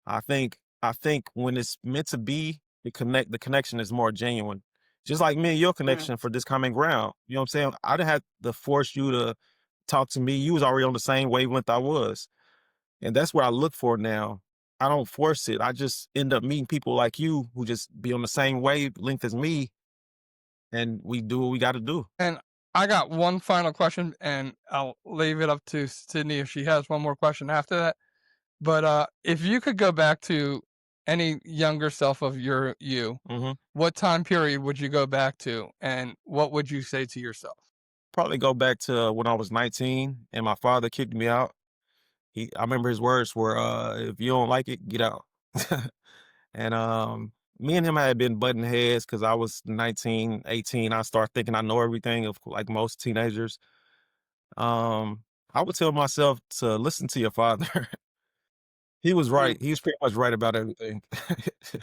I think when it's meant to be, the connection is more genuine. Just like me and your Mm. connection for this common ground. You know what I'm saying? I didn't have to force you to talk to me. You was already on the same wavelength I was. And that's what I look for now. I don't force it. I just end up meeting people like you who just be on the same wavelength as me, and we do what we got to do. And I got one final question, and I'll leave it up to Sydney if she has one more question after that. But if you could go back to any younger self of you, Hmm. what time period would you go back to, and what would you say to yourself? Probably go back to when I was 19 and my father kicked me out. I remember his words were, "If you don't like it, get out." And me and him had been butting heads because I was 19, 18. I started thinking I know everything, of like most teenagers. Um, I would tell myself to listen to your father. He was Mm. right. He was pretty much right about everything.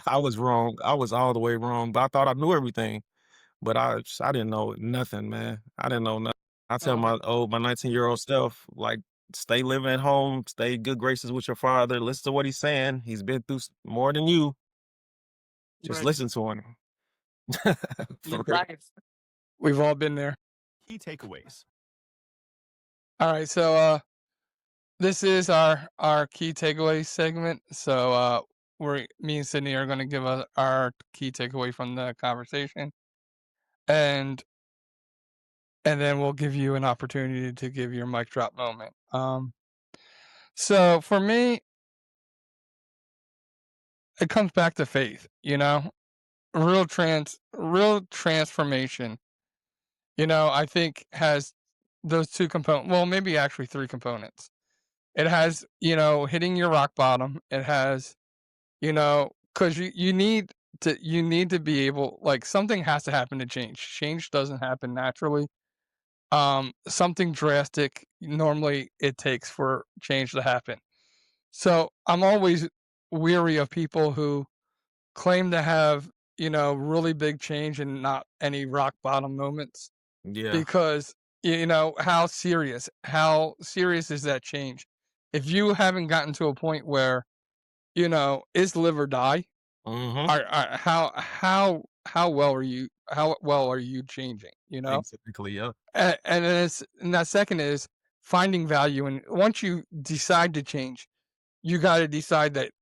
I was wrong. I was all the way wrong, but I thought I knew everything. But I didn't know nothing, man. I didn't know nothing. I tell Oh, my 19-year-old self, like, stay living at home, stay good graces with your father, listen to what he's saying. He's been through more than you. Just right. listen to him. For Live real. life. We've all been there. Key takeaways. All right, so this is our key takeaway segment. So me and Sydney are going to give our key takeaway from the conversation, and then we'll give you an opportunity to give your mic drop moment. So for me, it comes back to faith. Real transformation. I think has those two components. Well, maybe actually three components. It has, hitting your rock bottom. It has, because you need to be able, like, something has to happen to change. Change doesn't happen naturally. Something drastic normally it takes for change to happen. So I'm always weary of people who claim to have, really big change and not any rock bottom moments, Yeah. because how serious is that change? If you haven't gotten to a point where, is live or die, Mm-hmm. how well are you changing, Exactly. Yeah. and that second is finding value. And once you decide to change, you got to decide that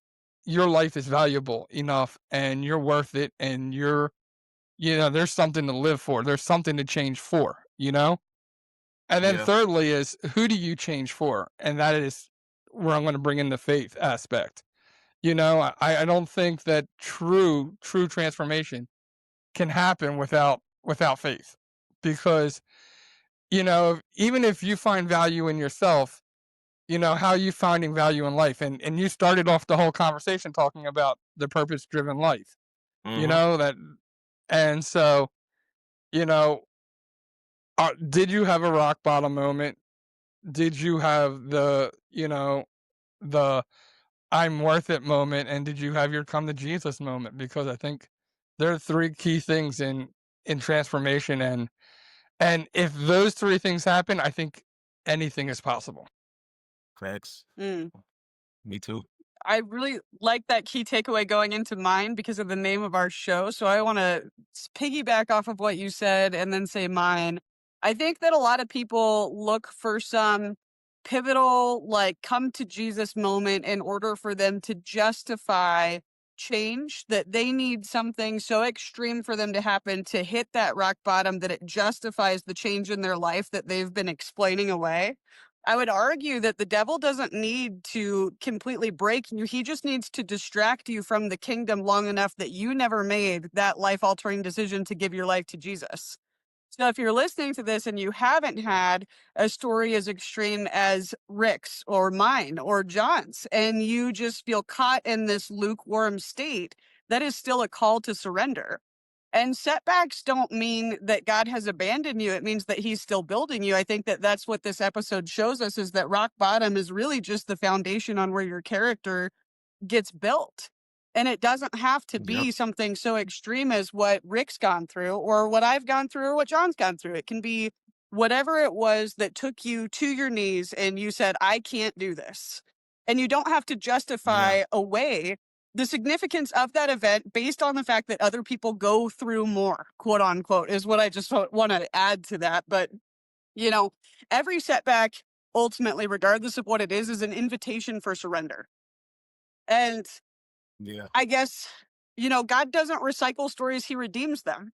your life is valuable enough and you're worth it, and there's something to live for. There's something to change for. And then Yeah. thirdly is, who do you change for? And that is where I'm going to bring in the faith aspect. I don't think that true transformation can happen without faith, because even if you find value in yourself, how are you finding value in life? And you started off the whole conversation talking about the purpose driven life. Mm-hmm. That and so you know did you have a rock bottom moment? Did you have the I'm worth it moment? And did you have your come to Jesus moment? Because I think there are three key things in transformation, and if those three things happen, I think anything is possible. Facts. Mm. Me too. I really like that key takeaway going into mine because of the name of our show. So I want to piggyback off of what you said and then say mine. I think that a lot of people look for some pivotal, like, come to Jesus moment in order for them to justify change, that they need something so extreme for them to happen to hit that rock bottom that it justifies the change in their life that they've been explaining away. I would argue that the devil doesn't need to completely break you. He just needs to distract you from the kingdom long enough that you never made that life altering decision to give your life to Jesus. So if you're listening to this and you haven't had a story as extreme as Rick's or mine or John's, and you just feel caught in this lukewarm state, that is still a call to surrender. And setbacks don't mean that God has abandoned you. It means that he's still building you. I think that that's what this episode shows us, is that rock bottom is really just the foundation on where your character gets built. And it doesn't have to Yep. be something so extreme as what Rick's gone through or what I've gone through or what John's gone through. It can be whatever it was that took you to your knees and you said, I can't do this. And you don't have to Yeah. justify away the significance of that event based on the fact that other people go through more, quote unquote, is what I just want to add to that. But, you know, every setback, ultimately, regardless of what it is an invitation for surrender. And Yeah. I guess, God doesn't recycle stories, he redeems them.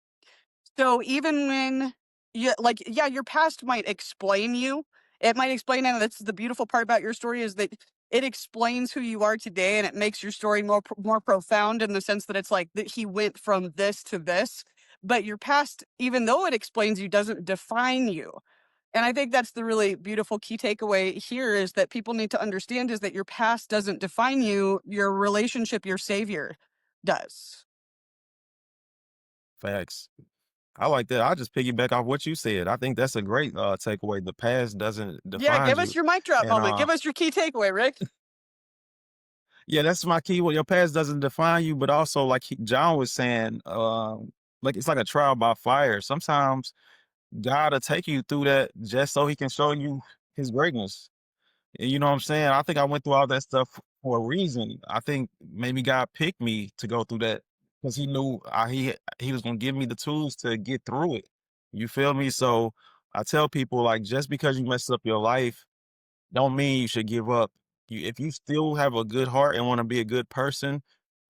So even when yeah, your past might explain you. It might explain, and that's the beautiful part about your story, is that it explains who you are today, and it makes your story more profound in the sense that it's like that he went from this to this. But your past, even though it explains you, doesn't define you. And I think that's the really beautiful key takeaway here, is that people need to understand is that your past doesn't define you. Your relationship, your savior does. Facts. I like that. I just piggyback off what you said. I think that's a great takeaway. The past doesn't Yeah, define give us you. your mic drop And moment. Give us your key takeaway, Rick. yeah, that's my key. Well, your past doesn't define you, but also like John was saying, like it's like a trial by fire. Sometimes God will take you through that just so he can show you his greatness. And you know what I'm saying? I think I went through all that stuff for a reason. I think maybe God picked me to go through that because he knew he was gonna give me the tools to get through it. You feel me? So I tell people, like, just because you mess up your life don't mean you should give up. If you still have a good heart and want to be a good person,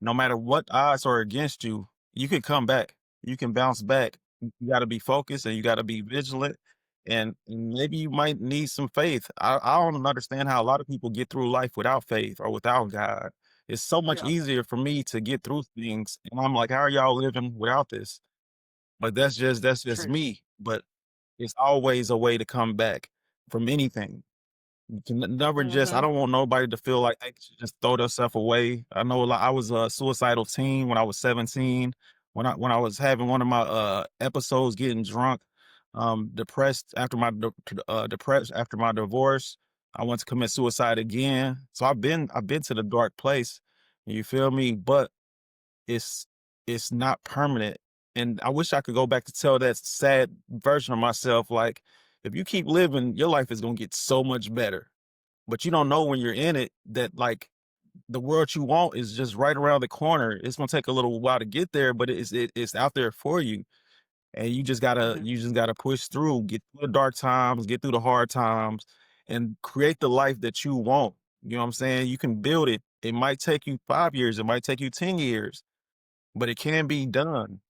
no matter what odds are against you, you can come back. You can bounce back. You got to be focused and you got to be vigilant. And maybe you might need some faith. I don't understand how a lot of people get through life without faith or without God. It's so much Yeah, easier for me to get through things. And I'm like, how are y'all living without this? But that's just truth. me. But it's always a way to come back from anything. You can never just I Hmm. don't want nobody to feel like they should just throw themselves away. I know a lot I was a suicidal teen when I was 17. When I was having one of my episodes getting drunk, depressed after depressed after my divorce. I went to commit suicide again. So I've been to the dark place. You feel me? But it's it's not permanent. And I wish I could go back to tell that sad version of myself, like, if you keep living, your life is gonna get so much better. But you don't know when you're in it that like the world you want is just right around the corner. It's gonna take a little while to get there, but it's out there for you. And Hmm. you just gotta push through, get through the dark times, get through the hard times, and create the life that you want. You know what I'm saying? You can build it. It might take you 5 years, it might take you 10 years, but it can be done.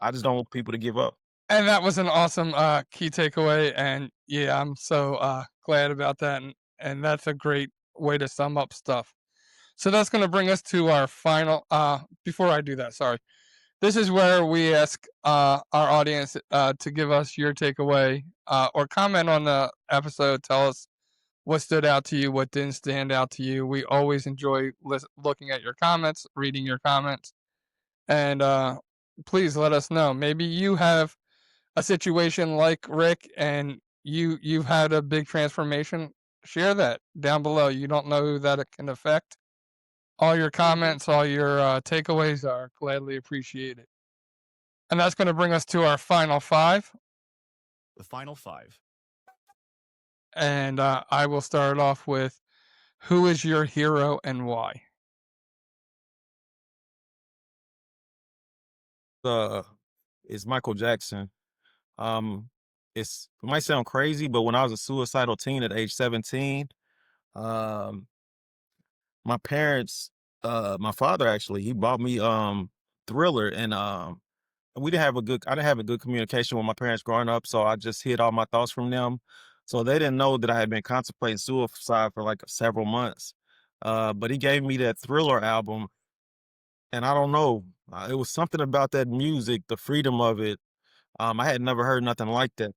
I just don't want people to give up. And that was an awesome key takeaway. And yeah, I'm so glad about that. And that's a great way to sum up stuff. So that's going to bring us to our final. Before I do that, sorry. This is where we ask our audience to give us your takeaway or comment on the episode. Tell us what stood out to you, what didn't stand out to you. We always enjoy looking at your comments, reading your comments, and please let us know. Maybe you have a situation like Rick and you've had a big transformation. Share that down below. You don't know who that it can affect. All your Hmm. comments, all your takeaways are gladly appreciated. And that's going to bring us to our final five. The final five. And I will start off with, who is your hero and why? Uh, it's Michael Jackson. Um, it might sound crazy, but when I was a suicidal teen at age 17, um, my parents, my father actually, he bought me Thriller, and I didn't have a good communication with my parents growing up, so I just hid all my thoughts from them. So they didn't know that I had been contemplating suicide for like several months. But he gave me that Thriller album, and I don't know, it was something about that music, the freedom of it. I had never heard nothing like that.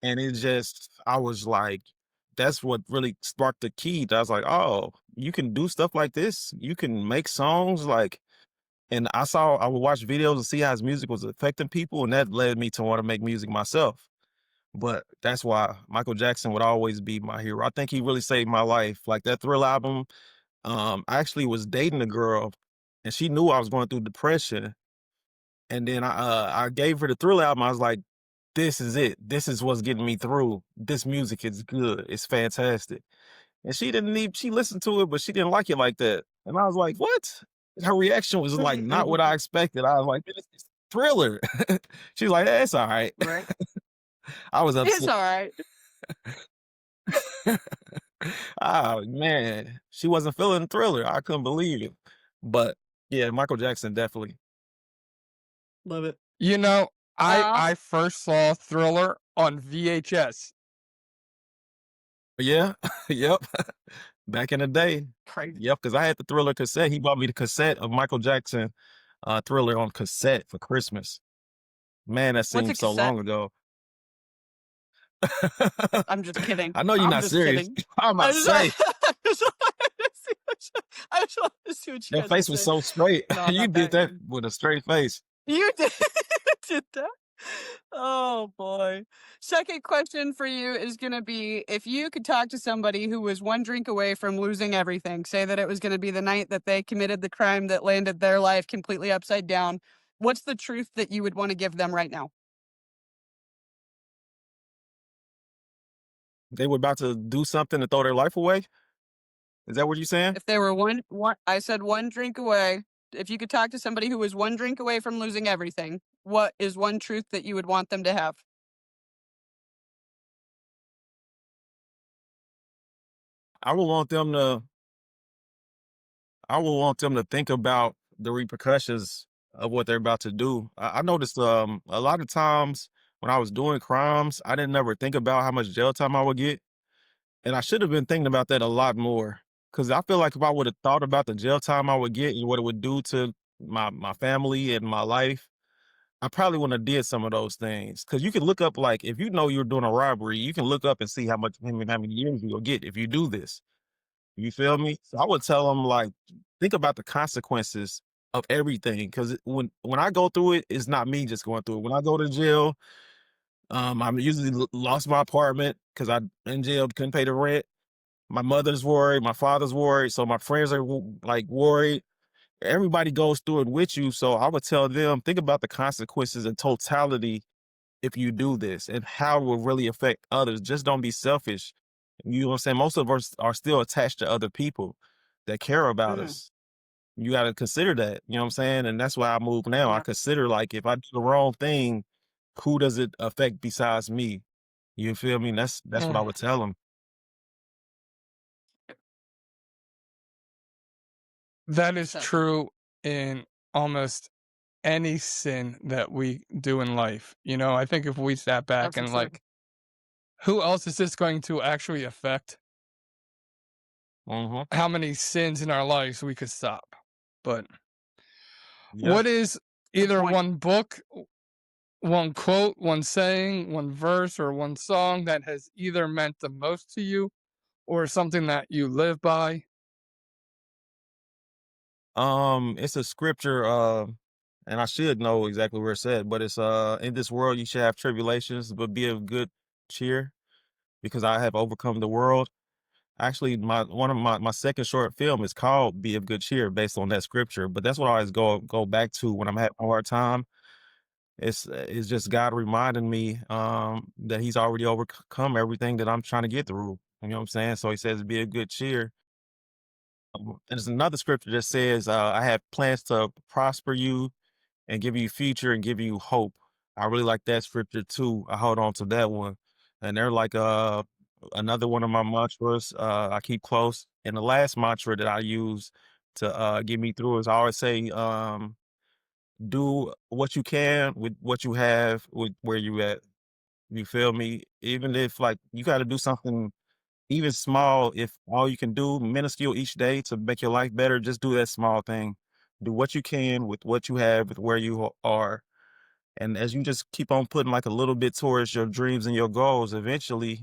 And it just I was like, that's what really sparked the key. I was like, "Oh, you can do stuff like this? You can make songs like." And I would watch videos and see how his music was affecting people, and that led me to wanna make music myself. But that's why Michael Jackson would always be my hero. I think he really saved my life. Like that Thrill album, I actually was dating a girl, and she knew I was going through depression, and then I gave her the Thrill album. I was like, "This is it. This is what's getting me through. This music is good. It's fantastic." And she listened to it, but she didn't like it like that. And I was like, "What?" Her reaction was like not what I expected. I was like, "It's Thriller." She's like, "Eh, it's all right." Right. I was It's upset. all right. Oh man, she wasn't feeling Thriller. I couldn't believe it. But yeah, Michael Jackson definitely. Love it. You know, Uh, I first saw Thriller on VHS. Yeah, yep. Back in the day. Crazy. Yep, because I had the Thriller cassette. He bought me the cassette of Michael Jackson Thriller on cassette for Christmas. Man, that What's a seems so cassette? long ago. I'm just kidding. I know you're I'm not just serious. kidding. I'm about I to just, say, I just wanted to see I just wanted to see what you that had to face was say. so straight. No, I'm You not did that that good. with a straight face. You did, did that? Oh boy. Second question for you is going to be, if you could talk to somebody who was one drink away from losing everything, say that it was going to be the night that they committed the crime that landed their life completely upside down, what's the truth that you would want to give them right now? They were about to do something to throw their life away. Is that what you're saying? If they were one I said one drink away. If you could talk to somebody who was one drink away from losing everything, what is one truth that you would want them to have? I would want them to I would want them to think about the repercussions of what they're about to do. I noticed a lot of times when I was doing crimes, I didn't ever think about how much jail time I would get. And I should have been thinking about that a lot more. Cause I feel like if I would have thought about the jail time I would get and what it would do to my family and my life, I probably wouldn't have did some of those things. Cause you can look up like if you know you're doing a robbery, you can look up and see how many years you'll get if you do this. You feel me? So I would tell them like, think about the consequences of everything. Cause when I go through it, it's not me just going through it. When I go to jail, I'm usually lost my apartment because I in jail couldn't pay the rent. My mother's worried, my father's worried, so my friends are like worried. Everybody goes through it with you. So I would tell them, think about the consequences in totality if you do this and how it will really affect others. Just don't be selfish. You know what I'm saying? Most of us are still attached to other people that care about Hmm. us. You got to consider that. You know what I'm saying? And that's why I move now. I Yeah. consider like if I do the wrong thing, who does it affect besides me? You feel me? That's what I Mm. would tell them. That is So true in almost any sin that we do in life. You know, I think if we sat back that's and true. like, who else is this going to actually affect? Hmm. How many sins in our lives we could stop? But Yeah. what is Good either point. one book, one quote, one saying, one verse, or one song that has either meant the most to you or something that you live by? It's a scripture, and I should know exactly where it said, but it's in this world you should have tribulations, but be of good cheer because I have overcome the world. Actually, my one of my second short film is called Be of Good Cheer based on that scripture. But that's what I always go back to when I'm having a hard time. It's just God reminding me that He's already overcome everything that I'm trying to get through. You know what I'm saying? So He says, "Be of good cheer." And there's another scripture that says, "I have plans to prosper you and give you future and give you hope." I really like that scripture too. I hold on to that one. And they're like another one of my mantras I keep close. And the last mantra that I use to get me through is I always say, do what you can with what you have with where you at. You feel me? Even if like you gotta do something even small, if all you can do minuscule each day to make your life better, just do that small thing. Do what you can with what you have with where you are, and as you just keep on putting like a little bit towards your dreams and your goals, eventually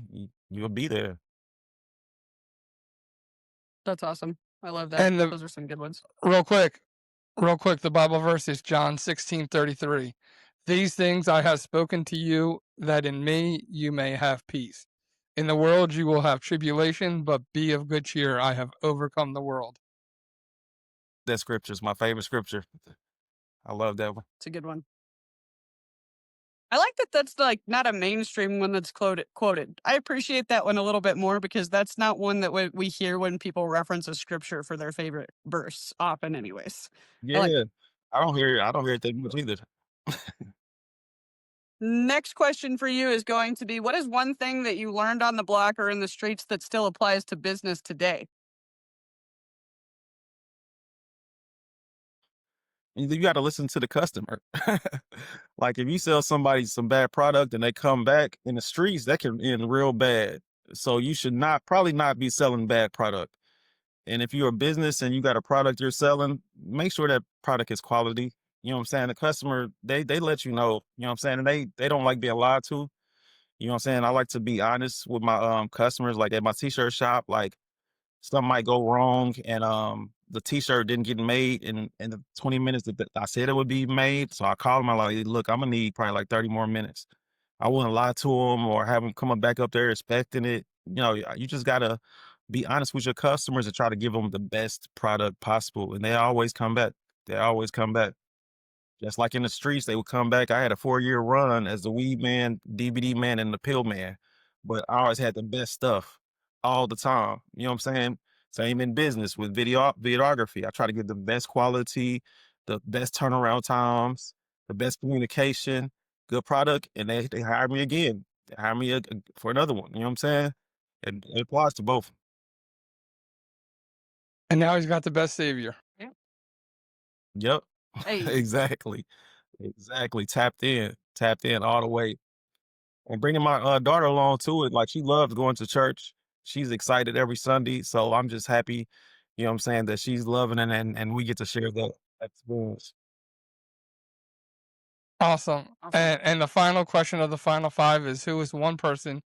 you'll be there. That's awesome. I love that. And the Those are some good ones. real quick, real quick, the Bible verse is John 16:33. These things I have spoken to you, that in me you may have peace. In the world you will have tribulation, but be of good cheer. I have overcome the world. That scripture is my favorite scripture. I love that one. It's a good one. I like that that's like not a mainstream one that's quoted. I appreciate that one a little bit more because that's not one that we hear when people reference a scripture for their favorite verse often anyways. I like Yeah, that. I don't hear it that much either. Next question for you is going to be what is one thing that you learned on the block or in the streets that still applies to business today? You got to listen to the customer. Like if you sell somebody some bad product and they come back in the streets, that can end real bad. So you should not probably not be selling bad product. And if you're a business and you got a product you're selling, make sure that product is quality. You know what I'm saying? The customer, they let you know, you know what I'm saying? And they don't like being lied to. You know what I'm saying? I like to be honest with my customers. Like at my t-shirt shop, like something might go wrong and the t-shirt didn't get made in the 20 minutes that I said it would be made. So I called him. I like, look, I'm gonna need probably like 30 more minutes. I wouldn't lie to him or have him coming back up there expecting it. You know, you just gotta be honest with your customers and try to give them the best product possible. And they always come back. They always come back. Just like in the streets, they would come back. I had a 4-year run as the weed man, DVD man, and the pill man, but I always had the best stuff all the time. You know what I'm saying? Same in business with videography. I try to get the best quality, the best turnaround times, the best communication, good product, and they hire me again. They hire me for another one. You know what I'm saying? It applies to both. And now he's got the best savior. Yep. Hey, Exactly. Exactly. Tapped in all the way. And bringing my daughter along to it, like she loves going to church. She's excited every Sunday. So I'm just happy, you know what I'm saying, that she's loving it and we get to share that experience. Awesome. awesome. And the final question of the final five is, who is one person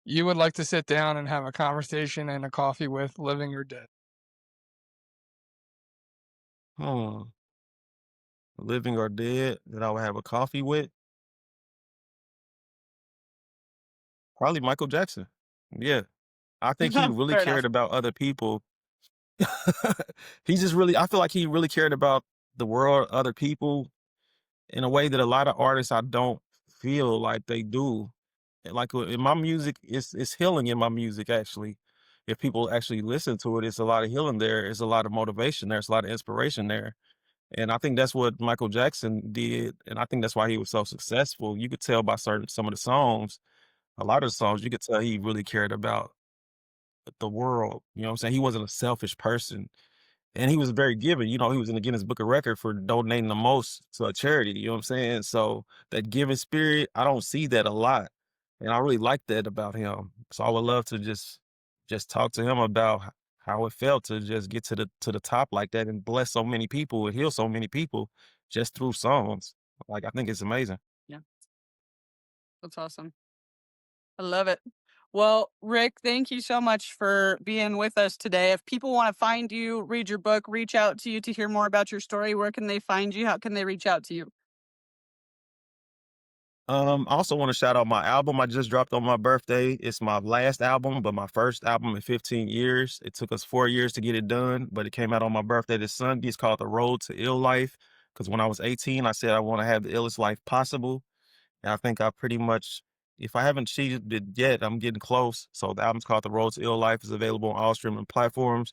you would like to sit down and have a conversation and a coffee with, living or dead? Hmm. Living or dead that I would have a coffee with? Probably Michael Jackson. Yeah. I think he really Fair enough. cared about other people. He just really I feel like he really cared about the world, other people in a way that a lot of artists I don't feel like they do. And like in my music, it's healing in my music actually. If people actually listen to it, it's a lot of healing there. It's a lot of motivation there. It's a lot of inspiration there. And I think that's what Michael Jackson did. And I think that's why he was so successful. You could tell by some of the songs, a lot of the songs, you could tell he really cared about the world. You know what I'm saying? He wasn't a selfish person. And he was very giving, you know, he was in the Guinness Book of Record for donating the most to a charity, you know what I'm saying? So that giving spirit, I don't see that a lot. And I really like that about him. So I would love to just talk to him about how it felt to just get to the top like that and bless so many people and heal so many people just through songs. Like I think it's amazing. Yeah, that's awesome. I love it. Well, Rick, thank you so much for being with us today. If people want to find you, read your book, reach out to you to hear more about your story, where can they find you? How can they reach out to you? I also want to shout out my album I just dropped on my birthday. It's my last album, but my first album in 15 years. It took us 4 years to get it done, but it came out on my birthday this Sunday. It's called The Road to Ill Life. Because when I was 18, I said I want to have the illest life possible. And I think I pretty much, if I haven't achieved it yet, I'm getting close. So the album's called The Road to Ill Life. Is available on all streaming platforms.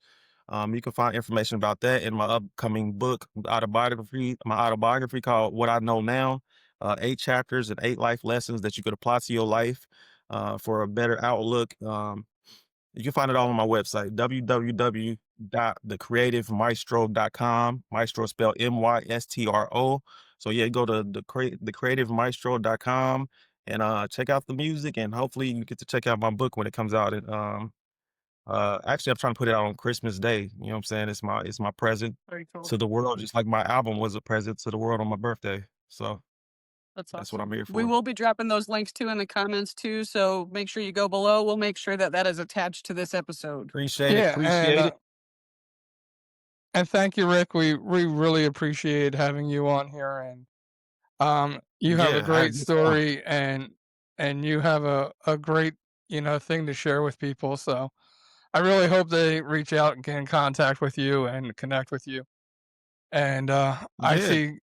You can find information about that in my upcoming book, my autobiography called What I Know Now. 8 chapters and 8 life lessons that you could apply to your life for a better outlook. You can find it all on my website, www.thecreativemaestro.com. Maestro spelled Mystro. So yeah, go to thecreativemaestro.com and check out the music, and hopefully you get to check out my book when it comes out. And actually, I'm trying to put it out on Christmas Day. You know what I'm saying? It's my present Very cool. to the world, just like my album was a present to the world on my birthday. So That's that's what awesome. I'm here We for. will be dropping those links too in the comments too. So make sure you go below. We'll make sure that that is attached to this episode. Appreciate it. Yeah, Appreciate it. and thank you, Rick. We really appreciate having you on here, and you have a Yeah, I had a great good time. story, and you have a great thing to share with people. So I really hope they reach out and get in contact with you and connect with you. And Yeah. I see